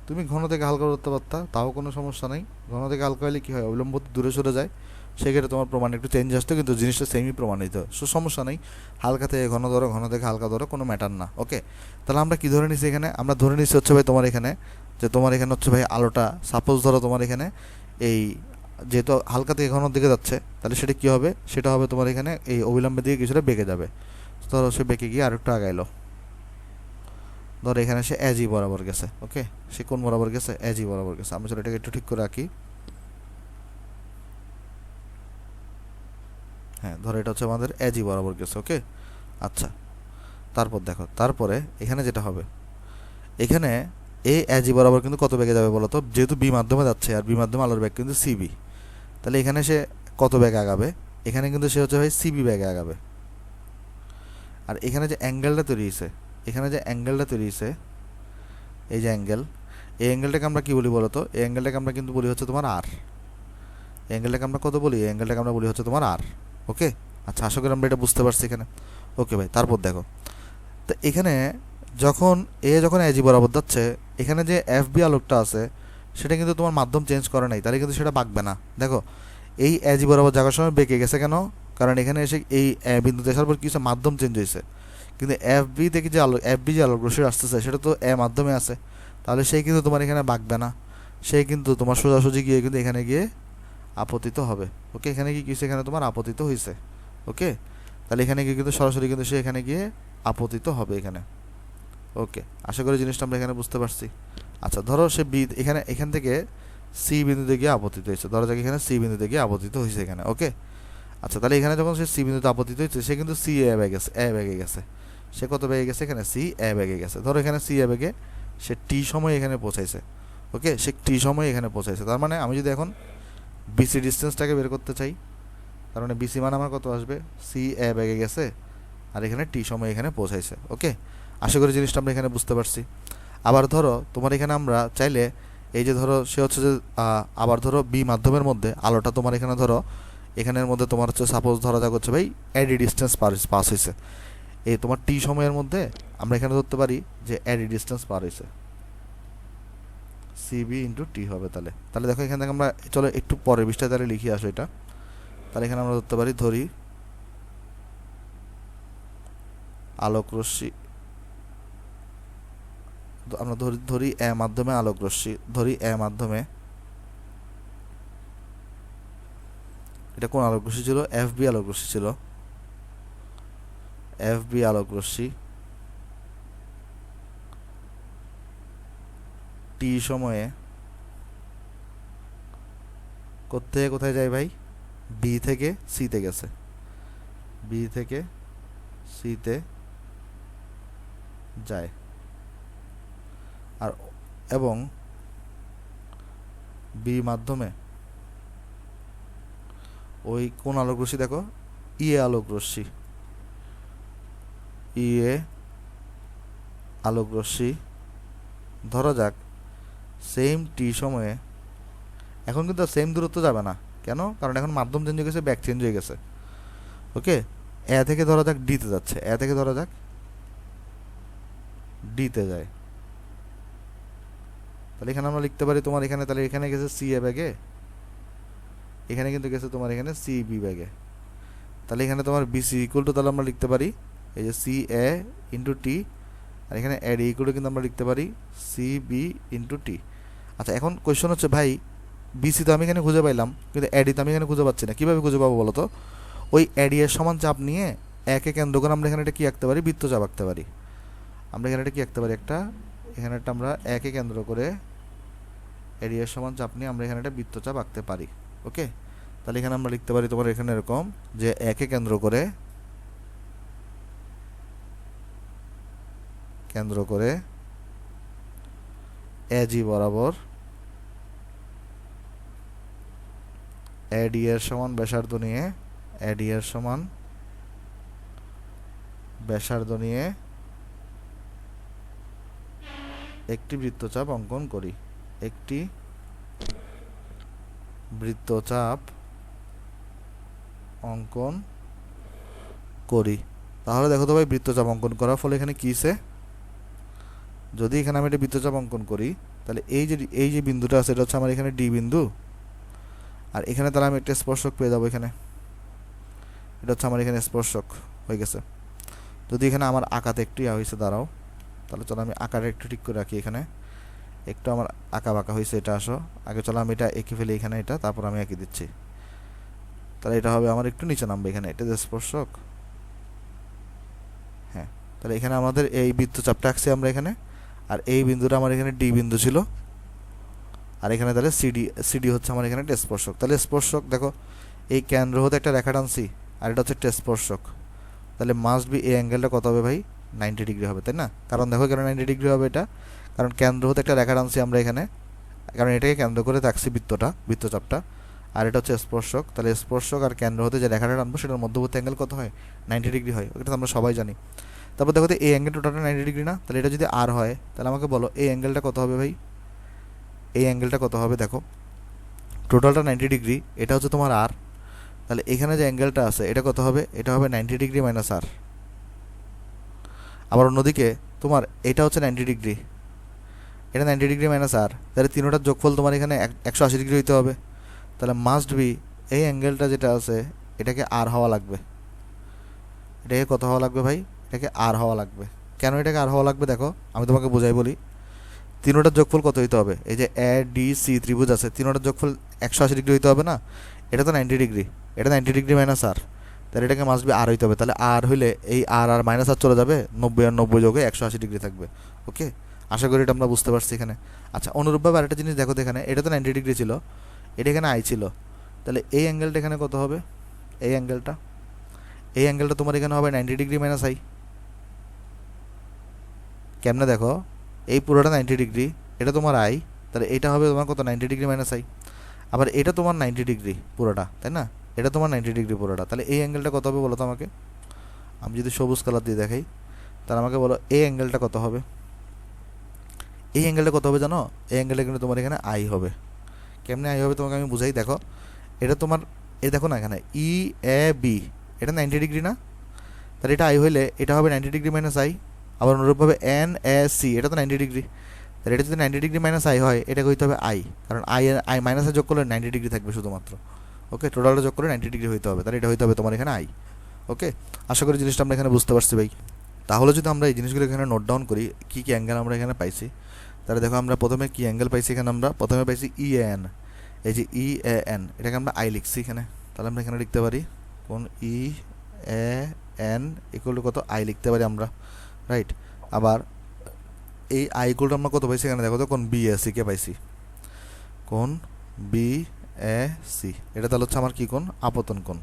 তুমি ঘন থেকে হালকা করতে পারতা, তাও কোনো সমস্যা নেই। ঘন থেকে হালকা হলে কি হয়? অবিলম্ব দূরে সরে যায়, সেক্ষেত্রে তোমার প্রমাণ একটু চেঞ্জ আসতো, কিন্তু জিনিসটা সেমই প্রমাণিত। সমস্যা নেই, হালকা থেকে ঘন ধরো, ঘন থেকে হালকা ধরো, কোনো ম্যাটার না। ওকে, তাহলে আমরা কি ধরে নিচ্ছি এখানে? আমরা ধরে নিচ্ছি হচ্ছে ভাই তোমার এখানে যে তোমার এখানে হচ্ছে ভাই আলোটা, সাপোজ ধরো তোমার এখানে এই যেহেতু হালকা থেকে ঘন দিকে যাচ্ছে, তাহলে সেটা কী হবে? সেটা হবে তোমার এখানে এই অবিলম্বের দিকে কিছুটা বেঁকে যাবে। ধরো সে বেঁকে গিয়ে আরেকটু আগাইলো, ধরো এখানে সে এজি বরাবর গেছে। ওকে, সে কোন বরাবর গেছে? এজি বরাবর গেছে। আমরা চলো এটাকে একটু ঠিক করে রাখি। হ্যাঁ, ধরো এটা হচ্ছে আমাদের এজি বরাবর গেছে। ওকে, আচ্ছা, তারপর দেখো, তারপরে এখানে যেটা হবে, এখানে এই এজি বরাবর কিন্তু কত বেগে যাবে বলো তো? যেহেতু বি মাধ্যমে যাচ্ছে, আর বি মাধ্যমে আলোর বেগ কিন্তু সিবি, তাহলে এখানে সে কত বেগে আগাবে? এখানে কিন্তু সে হচ্ছে ভাই সিবি বেগে আগাবে। আর এখানে যে অ্যাঙ্গেলটা তৈরি হয়েছে, এই যে অ্যাঙ্গেল, এই অ্যাঙ্গেলটাকে আমরা কি বলি বলো তো? এই অ্যাঙ্গেলটাকে আমরা কিন্তু বলি হচ্ছে তোমার আর। এই অ্যাঙ্গেলটাকে আমরা কত বলি? এই অ্যাঙ্গেলটাকে আমরা বলি হচ্ছে তোমার আর। ওকে, আচ্ছা, আশা করি আমরা এটা বুঝতে পারছি এখানে। ওকে ভাই, তারপর দেখো তো এখানে যখন এজি বরাবর যাচ্ছে, এখানে যে এফ বি আলোকটা আছে সেটা কিন্তু তোমার মাধ্যম চেঞ্জ করে নাই, তাহলে কিন্তু সেটা বাঁকবে না। দেখো এই এজি বরাবর যাওয়ার সময় বেঁকে গেছে কেন? কারণ এখানে এসে এই বিন্দুতে আসার পর কিছু মাধ্যম চেঞ্জ হয়েছে, কিন্তু এফ বি থেকে যে আলোক রশ্মি আসতেছে সেটা তো মাধ্যমে আছে, তাহলে সেই কিন্তু তোমার এখানে বাঁকবে না, সেই কিন্তু তোমার সোজাসুজি গিয়ে কিন্তু এখানে গিয়ে আপতিত হবে। ওকে, এখানে কি কিছু এখানে তোমার আপতিত হয়েছে। ওকে, তাহলে এখানে গিয়ে কিন্তু সরাসরি কিন্তু সে এখানে গিয়ে আপতিত হবে এখানে। ওকে, আশা করি জিনিসটা আমরা এখানে বুঝতে পারছি। আচ্ছা, ধরো সে এখান থেকে সি বিন্দুতে গিয়ে আপতিত হয়েছে, ধরো যাকে এখানে সি বিন্দুতে গিয়ে আপতিত হয়েছে এখানে। ওকে, আচ্ছা, তাহলে এখানে যখন সে সি বিন্দুতে আপতিত হয়েছে, সে কিন্তু সি ব্যাগে গেছে। সে কত ব্যাগে গেছে? এখানে সি ব্যাগে গেছে। ধরো এখানে সি ব্যাগে সে টি সময় এখানে পৌঁছাইছে। ওকে, সে টি সময় এখানে পৌঁছাইছে। তার মানে আমি যদি এখন বিসি ডিস্টেন্সটাকে বের করতে চাই, তার মানে বিসি মান আমার কত আসবে? সি ব্যাগে গেছে আর এখানে টি সময় এখানে পৌঁছাইছে। ওকে, আশা করি জিনিসটা আমরা এখানে বুঝতে পারছি। আবার ধরো তোমার এখানে আমরা চাইলে এই যে ধরো সে হচ্ছে যে আবার ধরো বি মাধ্যমের মধ্যে আলোটা তোমার এখানে ধরো এখানের মধ্যে তোমার হচ্ছে সাপোজ ধরা যাক হচ্ছে ভাই এডি ডিস্টেন্স পাস হয়েছে, এই তোমার টি সময়ের মধ্যে আমরা এখানে ধরতে পারি যে এডি ডিস্টেন্স পার হয়েছে। সিবি ইন্টু টি হবে। তাহলে তাহলে দেখো এখান থেকে আমরা চলো একটু পরের পৃষ্ঠায় তাহলে লিখে আসো এটা। তাহলে এখানে আমরা ধরতে পারি ধরি আলোক রশ্মি, আমরা ধরি এ মাধ্যমে আলোক রশ্মি, ধরি এ মাধ্যমে, এটা কোন আলোক রশ্মি ছিল? এফবি আলোক রশ্মি ছিল, এফবি আলোক রশ্মি টি সময়ে কোথায় কোথায় যায় ভাই? বি থেকে সিতে গেছে, বি থেকে সিতে যায়। আর এবং বি মাধ্যমে ওই কোন আলোক রশ্মি দেখো? ইএ আলোক রশ্মি, ইএ আলোক রশ্মি ধরা যাক সেম টি সময়ে, এখন কিন্তু সেম দূরত্ব যাবে না, কেন? কারণ এখন মাধ্যম চেঞ্জ হয়ে গেছে, ব্যাক চেঞ্জ হয়ে গেছে। ওকে, এ থেকে ধরা যাক ডিতে যাচ্ছে, এ থেকে ধরা যাক ডিতে যায়। তাহলে এখানে আমরা লিখতে পারি তোমার এখানে, তাহলে এখানে গেছে সি এ ব্যাগে, এখানে কিন্তু গেছে তোমার এখানে সি বি ব্যাগে। তাহলে এখানে তোমার বিসি ইকুয়াল টু, তাহলে আমরা লিখতে পারি এই যে সি এ ইন্টু টি, আর এখানে এ ডি ইকুয়াল টু কিন্তু আমরা লিখতে পারি সি বি ইন্টু টি। আচ্ছা, এখন কোয়েশ্চন হচ্ছে ভাই বিসি তো আমি এখানে খুঁজে পাইলাম, কিন্তু এডি তো আমি এখানে খুঁজে পাচ্ছি না, কীভাবে খুঁজে পাবো বলো তো? ওই এডি এর সমান চাপ নিয়ে একে কেন্দ্র করে আমরা এখানে একটা কি আঁকতে পারি? বৃত্তচাপ আঁকতে পারি। আমরা এখানে একটা কি আঁকতে পারি? একটা এখানে একটা আমরা একে কেন্দ্র করে এডি এর সমান চাপ নিয়ে আমরা এখানে একটা বৃত্তচাপ আঁকতে পারি। ওকে, তাহলে এখানে আমরা লিখতে পারি তোমার এখানে এরকম যে একে কেন্দ্র করে এজি বরাবর এডি এর সমান ব্যাসার্ধ নিয়ে, এডি এর সমান ব্যাসার্ধ নিয়ে একটি বৃত্তচাপ অঙ্কন করি, একটি বৃত্তচাপ অঙ্কন করি। তাহলে দেখো তো ভাই বৃত্তচাপ অঙ্কন করার ফলে এখানে কী হইছে? যদি এখানে আমি একটা বৃত্তচাপ অঙ্কন করি, তাহলে এই যে বিন্দুটা আছে এটা হচ্ছে আমার এখানে ডি বিন্দু, আর এখানে তাহলে আমি একটা স্পর্শক পেয়ে যাবো, এখানে এটা হচ্ছে আমার এখানে স্পর্শক হয়ে গেছে। যদি এখানে আমার আঁকাতে একটু হয়েছে, দাঁড়াও, তাহলে চলো আমি আঁকাটা একটু ঠিক করে রাখি, এখানে একটু আমার আঁকা বাঁকা হয়েছে, এটা আসো আগে, চলো আমি এটা এঁকে ফেলি এখানে, এটা তারপর আমি এঁকে দিচ্ছি। তাহলে এটা হবে আমার একটু নিচে নামবে, এখানে এটা যে স্পর্শক, হ্যাঁ। তাহলে এখানে আমাদের এই বৃত্তচাপটা আঁকছি আমরা এখানে, আর এই বিন্দুটা আমার এখানে ডি বিন্দু ছিল, আর এখানে তাহলে সিডি হচ্ছে আমার এখানে একটা স্পর্শক। তাহলে স্পর্শক দেখো এই কেন্দ্র হতে একটা রেখা টানছি, আর এটা হচ্ছে একটা স্পর্শক, তাহলে মাস্ট বি এই অ্যাঙ্গেলটা কত হবে ভাই? 90 ডিগ্রি হবে, তাই না? কারণ দেখো কেন 90 ডিগ্রি হবে এটা? কারণ কেন্দ্র হতে একটা রেখা টানছি আমরা এখানে, কারণ এটাকে কেন্দ্র করে থাকছি বৃত্তচাপটা, আর এটা হচ্ছে স্পর্শক। তাহলে স্পর্শক আর কেন্দ্র হতে যে রেখাটা টানবো সেটার মধ্যবর্তী অ্যাঙ্গেল কত হয়? 90 ডিগ্রি হয়, এটা তো আমরা সবাই জানি। তারপর দেখো তো এই অ্যাঙ্গেল টোটালটা 90 ডিগ্রি না? তাহলে এটা যদি আর হয়, তাহলে আমাকে বলো এই অ্যাঙ্গেলটা কত হবে ভাই? এই অ্যাঙ্গেলটা কত হবে? দেখো টোটালটা 90 ডিগ্রি, এটা হচ্ছে তোমার আর, তাহলে এখানে যে অ্যাঙ্গেলটা আছে এটা কত হবে? এটা হবে 90 ডিগ্রি মাইনাস আর। আবার অন্যদিকে তোমার এটা হচ্ছে 90 ডিগ্রি, এটা 90 ডিগ্রি মাইনাস আর, তাহলে তিনোটার যোগফল তোমার এখানে 180 ডিগ্রি হইতে হবে। তাহলে মাস্ট বি এই অ্যাঙ্গেলটা যেটা আছে এটাকে আর হওয়া লাগবে। এটাকে কত হওয়া লাগবে ভাই? এটাকে আর হওয়া লাগবে। কেন এটাকে আর হওয়া লাগবে? দেখো আমি তোমাকে বোঝাই বলি, তিনোটার যোগফল কত হইতে হবে? এই যে এ ডি সি ত্রিভুজ আছে, তিনোটার যোগফল 180 ডিগ্রি হইতে হবে না? এটা তো 90 ডিগ্রি, এটা 90 ডিগ্রি মাইনাস আর, তাহলে এটাকে মাস্ট বি আর হইতে হবে। তাহলে আর হইলে এই আর আর মাইনাস আর চলে যাবে, 90 আর 90 যোগে 180 ডিগ্রি থাকবে। ওকে, আশা করি এটা আমরা বুঝতে পারছি এখানে। আচ্ছা, অনুরূপভাবে আরেকটা জিনিস দেখো তো, এখানে এটা তো 90 ডিগ্রি ছিল, এটা এখানে আই ছিল, তাহলে এই অ্যাঙ্গেলটা এখানে কত হবে? এই অ্যাঙ্গেলটা তোমার এখানে হবে 90 ডিগ্রি মাইনাস আই। কেমনে দেখো, এই পুরোটা 90 ডিগ্রি, এটা তোমার আই, তাহলে এটা হবে তোমার কত? 90 ডিগ্রি মাইনাস আই। আবার এটা তোমার 90 ডিগ্রি পুরোটা, তাই না? এটা তোমার 90 ডিগ্রি পুরোটা, তাহলে এই অ্যাঙ্গেলটা কত হবে বলো তো আমাকে? আমি যদি সবুজ কালার দিয়ে দেখাই, তাহলে আমাকে বলো এই অ্যাঙ্গেলটা কত হবে? এই অ্যাঙ্গেলটা কত হবে জানো? এই অ্যাঙ্গেলটা কিন্তু তোমার এখানে আই হবে। কেমনে আই হবে তোমাকে আমি বুঝাই, দেখো এটা তোমার, এই দেখো না এখানে ই এ বি, এটা 90 ডিগ্রি না? তাহলে এটা আই হইলে এটা হবে 90 ডিগ্রি মাইনাস আই। আবার অনুরূপভাবে এন এ সি, এটা তো 90 ডিগ্রি, তাহলে এটা যদি 90 ডিগ্রি মাইনাস আই হয়, এটাকে হইতে হবে আই, কারণ আই মাইনাসে যোগ করলে 90 ডিগ্রি থাকবে শুধুমাত্র। ওকে, টোটালটা যোগ করে 90 ডিগ্রি হইতে হবে, তাহলে এটা হইতে হবে তোমার এখানে আই। ওকে, আশা করি জিনিসটা আমরা এখানে বুঝতে পারছি ভাই। তাহলে যদি আমরা এই জিনিসগুলো এখানে নোট ডাউন করি, কী কী অ্যাঙ্গেল আমরা এখানে পাইছি, তাহলে দেখো আমরা প্রথমে কি অ্যাঙ্গেল পাইছি এখানে, আমরা প্রথমে পাইছি EAN, এই যে EAN এটাকে আমরা আই লিখছি এখানে, তাহলে আমরা এখানে লিখতে পারি কোন EAN ইকুয়াল টু কত, আই লিখতে পারি আমরা, রাইট। আবার এই আই ইকুয়াল টু আমরা কত পাইছি এখানে দেখো তো, কোন BAC কে পাইছি, কোন BAC, এটা তাহলে হচ্ছে আমার কি কোণ, আপতন কোণ,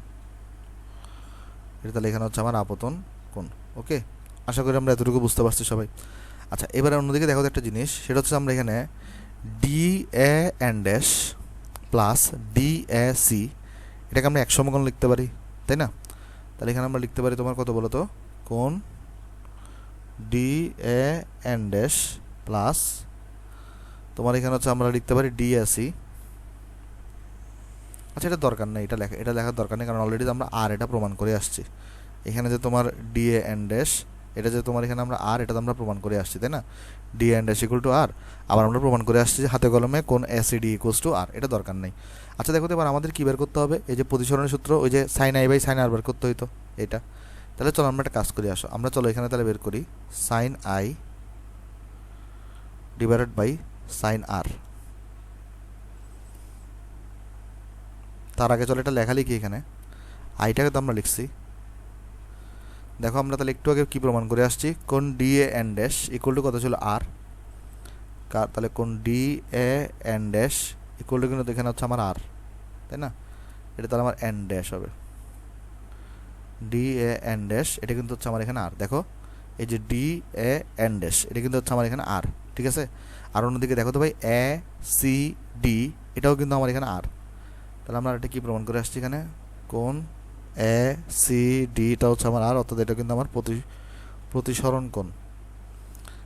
এটা তাহলে এখানে হচ্ছে আমার আপতন কোণ। ওকে, আশা করি আমরা এতটুকু বুঝতে পারছি সবাই। আচ্ছা, এবারে অন্যদিকে দেখো একটা জিনিস, সেটা হচ্ছে আমরা এখানে DAN ড্যাশ প্লাস DAC এটাকে আমরা এক সমকোণ লিখতে পারি, তাই না? তাহলে এখানে আমরা লিখতে পারি তোমার কত বলো তো, কোণ DAN ড্যাশ প্লাস তোমার এখানে হচ্ছে আমরা লিখতে পারি DAC। আচ্ছা, এটা দরকার নেই, এটা লেখার দরকার নেই, কারণ অলরেডি আমরা আর এটা প্রমাণ করে আসছি। এখানে যে তোমার DAN ড্যাশ, এটা যে তোমার এখানে আমরা আর, এটা তো আমরা প্রমাণ করে আসছি, তাই না? DAN ড্যাশ ইকুয়াল টু আর, আবার আমরা প্রমাণ করে আসছি যে হাতে কলমে কোন ACD ইকুয়ালস টু আর, এটা দরকার নেই। আচ্ছা দেখো তো, এবার আমাদের কী বের করতে হবে, এই যে প্রতিসরণের সূত্র, ওই যে সাইন আই বাই সাইন আর বের করতে হইতো এটা। তাহলে চলো আমরা একটা কাজ করি, আসো আমরা চলো এখানে তাহলে বের করি sine I divided by sine r. তার আগে চলো এটা লেখা লিখি, এখানে আইটাকে তো আমরা লিখছি। দেখো আমরা তাহলে একটু আগে কী প্রমাণ করে আসছি, কোন DAN ড্যাশ ইকুয়াল টু কত ছিল আর, তাহলে কোন DAN ড্যাশ ইকুয়াল টু কিন্তু এখানে হচ্ছে আমার আর, তাই না? এটা তাহলে আমার এন ড্যাশ হবে, DAN ড্যাশ এটা কিন্তু হচ্ছে আমার এখানে আর। দেখো এই যে DAN ড্যাশ এটা কিন্তু হচ্ছে আমার এখানে আর, ঠিক আছে? আর অন্যদিকে দেখো তো ভাই ACD এটাও কিন্তু আমার এখানে আর। তাহলে আমরা এটা কি প্রমাণ করে আসছি এখানে, কোন ACD এটা হচ্ছে আমার আর, অর্থাৎ এটা কিন্তু আমার প্রতিসরণ কোণ।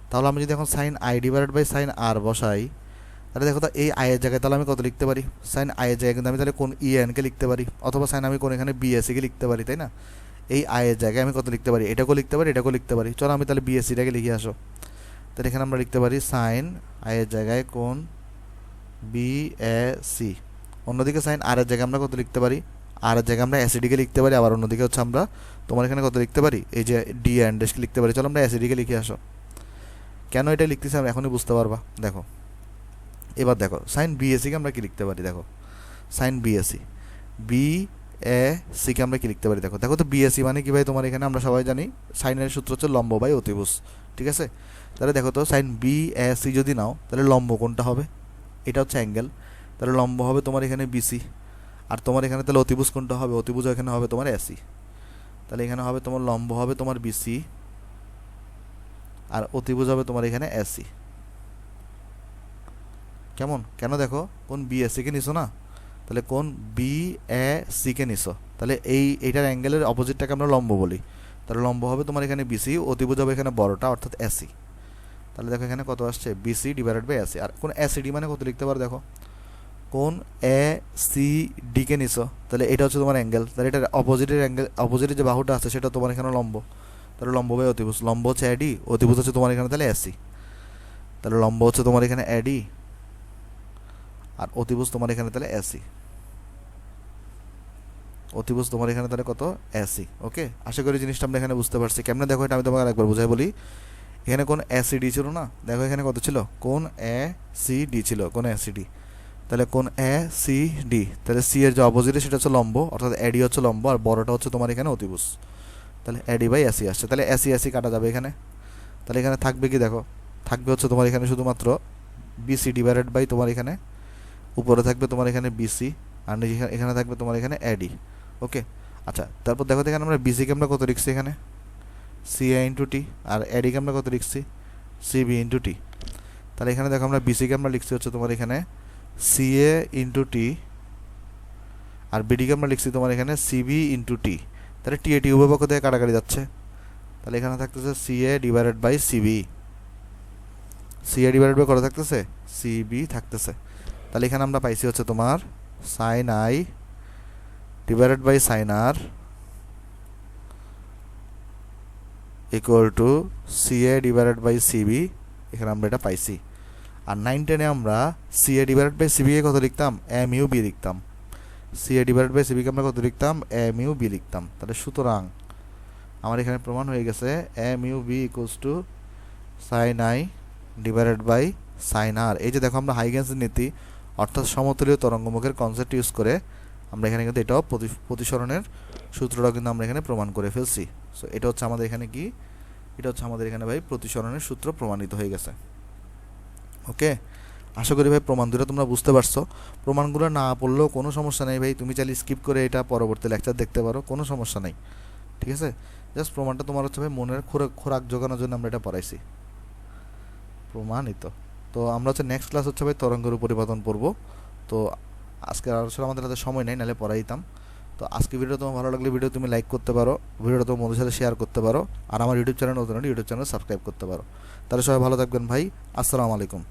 তাহলে আমি যদি এখন sine I divided by sine r বসাই, তাহলে দেখো তো এই আয়ের জায়গায় তাহলে আমি কত লিখতে পারি, সাইন আয়ের জায়গায় কিন্তু আমি তাহলে কোন EANকে লিখতে পারি, অথবা সাইন আমি কোন এখানে BACকে লিখতে পারি, তাই না? এই আয়ের জায়গায় আমি কত লিখতে পারি, এটাকেও লিখতে পারি, এটাকেও লিখতে পারি। চলো আমি তাহলে BACটাকে লিখে আসো। তাহলে এখানে আমরা লিখতে পারি সাইন আয়ের জায়গায় কোন BAC, অন্যদিকে সাইন আর এর জায়গায় আমরা কত লিখতে পারি, আর এর জায়গায় আমরা ACDকে লিখতে পারি, আবার অন্যদিকে হচ্ছে আমরা তোমার এখানে কত লিখতে পারি, এই যে DAN ড্যাশকে লিখতে পারি। চলো আমরা ACDকে লিখে আসো। কেন এটা লিখতেছি আমরা এখনই বুঝতে পারবা। দেখো এবার দেখো সাইন BACকে আমরা কি লিখতে পারি, দেখো সাইন BACকে আমরা কি লিখতে পারি, দেখো দেখো তো BAC মানে কি ভাই, তোমার এখানে আমরা সবাই জানি সাইনের সূত্র হচ্ছে লম্ব বাই অতিভুজ, ঠিক আছে? তাহলে দেখো তো সাইন BAC যদি নাও, তাহলে লম্ব কোনটা হবে, এটা হচ্ছে অ্যাঙ্গেল, তাহলে লম্ব হবে তোমার এখানে BC, আর তোমার এখানে তাহলে অতিভুজ কোনটা হবে, অতিভুজ এখানে হবে তোমার AC। তাহলে এখানে হবে তোমার লম্ব হবে তোমার BC, আর অতিভুজ হবে তোমার এখানে AC। কেমন, কেন দেখো কোন BACকে নিছো না, তাহলে কোন BACকে নিছো, তাহলে এইটার অ্যাঙ্গেলের অপোজিটটাকে আমরা লম্ব বলি, তাহলে লম্ব হবে তোমার এখানে BC, অতিভুজ হবে এখানে বড়টা অর্থাৎ AC। তাহলে দেখো এখানে কত আসছে, BC ডিভাইডেড বাই AC। আর কোন ACD মানে কত লিখতে পারো, দেখো কোন ACDকে নিছো, তাহলে এটা হচ্ছে তোমার অ্যাঙ্গেল, তাহলে এটার অপোজিটের অ্যাঙ্গেল, অপোজিটের যে বাহুটা আছে সেটা তোমার এখানে লম্ব, তাহলে লম্ব বাই অতিভুজ, লম্ব হচ্ছে AD, অতিভুজ হচ্ছে তোমার এখানে তাহলে AC। তাহলে লম্ব হচ্ছে তোমার এখানে AD, আর অতিভুজ তোমার এখানে তাহলে AC, অতিভুজ তোমার এখানে তাহলে কত AC। ওকে, আশা করি জিনিসটা আমরা এখানে বুঝতে পারছি। কেমনে দেখো এটা আমি তোমাকে আরেকবার বুঝাই বলি। এখানে কোন ACD ছিল না, দেখো এখানে কত ছিল, কোন ACD ছিল, কোন ACD, তাহলে কোন ACD, তাহলে C এর যে অপোজিটে সেটা হচ্ছে লম্ব, অর্থাৎ AD হচ্ছে লম্ব, আর বড়টা হচ্ছে তোমার এখানে অতিভুজ, তাহলে AD বাই AC আসছে। তাহলে AC কাটা যাবে এখানে, তাহলে এখানে থাকবে কি, দেখো থাকবে হচ্ছে তোমার এখানে শুধুমাত্র BC ডিভাইডেড বাই তোমার এখানে উপরে থাকবে তোমার এখানে BC, আর এখানে থাকবে তোমার এখানে AD। ওকে, আচ্ছা তারপর দেখো এখানে আমরা BCকে আমরা কত লিখছি এখানে CA ইন্টু টি, আর ADকে আমরা কত লিখছি CB ইন্টু টি। তাহলে এখানে দেখো আমরা BCকে আমরা লিখছি হচ্ছে তোমার এখানে CA ইন্টু টি, আর BDকে আমরা লিখছি তোমার এখানে CB ইন্টু টি। তাহলে টি এটি উভয় পক্ষ থেকে কাটাকাটি যাচ্ছে, তাহলে এখানে থাকতেছে CA divided by CB, CA divided by কত থাকতেছে CB থাকতেছে। তাহলে এখানে আমরা পাইছি হচ্ছে তোমার sine I divided by sine R equal to CA divided by CB, এখানে আমরা এটা পাইছি। আর 9-10-এ আমরা সিএ ডিভাইডেড বাই সিবিকে কত লিখতাম, এম ইউ বি লিখতাম। সিএ ডিভাইডেড বাই সিবিকে আমরা কত লিখতাম, এম ইউ বি লিখতাম। তাহলে সুতরাং আমার এখানে প্রমাণ হয়ে গেছে M U B equals to sine I divided by sine r. এই যে দেখো আমরা হাইগেন্সের নীতি অর্থাৎ সমতলীয় তরঙ্গমুখের কনসেপ্ট ইউজ করে আমরা এখানে কিন্তু এটাও প্রতিসরণের সূত্রটাও কিন্তু আমরা এখানে প্রমাণ করে ফেলছি। সো এটা হচ্ছে আমাদের এখানে কি, এটা হচ্ছে আমাদের এখানে ভাই প্রতিসরণের সূত্র প্রমাণিত হয়ে গেছে। ওকে, আশা করি ভাই প্রমাণ দুটো তোমরা বুঝতে পারছো। প্রমাণগুলো না পড়লেও কোনো সমস্যা নেই ভাই, তুমি চাইলে স্কিপ করে এটা পরবর্তী লেকচার দেখতে পারো, কোনো সমস্যা নেই। ঠিক আছে, জাস্ট প্রমাণটা তোমার হচ্ছে ভাই মনের খোরাক জোগানোর জন্য আমরা এটা পড়াইছি, প্রমাণিত। তো আমরা হচ্ছে নেক্সট ক্লাস হচ্ছে ভাই তরঙ্গের পরিবর্তন পড়বো। তো আজকে আসলে আমাদের হাতে সময় নেই, নাহলে পড়াইতাম। তো আজকে ভিডিও তোমার ভালো লাগলে ভিডিও তুমি লাইক করতে পারো, ভিডিওটা তোমার বন্ধুদের সাথে শেয়ার করতে পারো, আর আমার ইউটিউব চ্যানেল নতুন ইউটিউব চ্যানেল সাবস্ক্রাইব করতে পারো। তাহলে সবাই ভালো থাকবেন ভাই, আসসালামু আলাইকুম।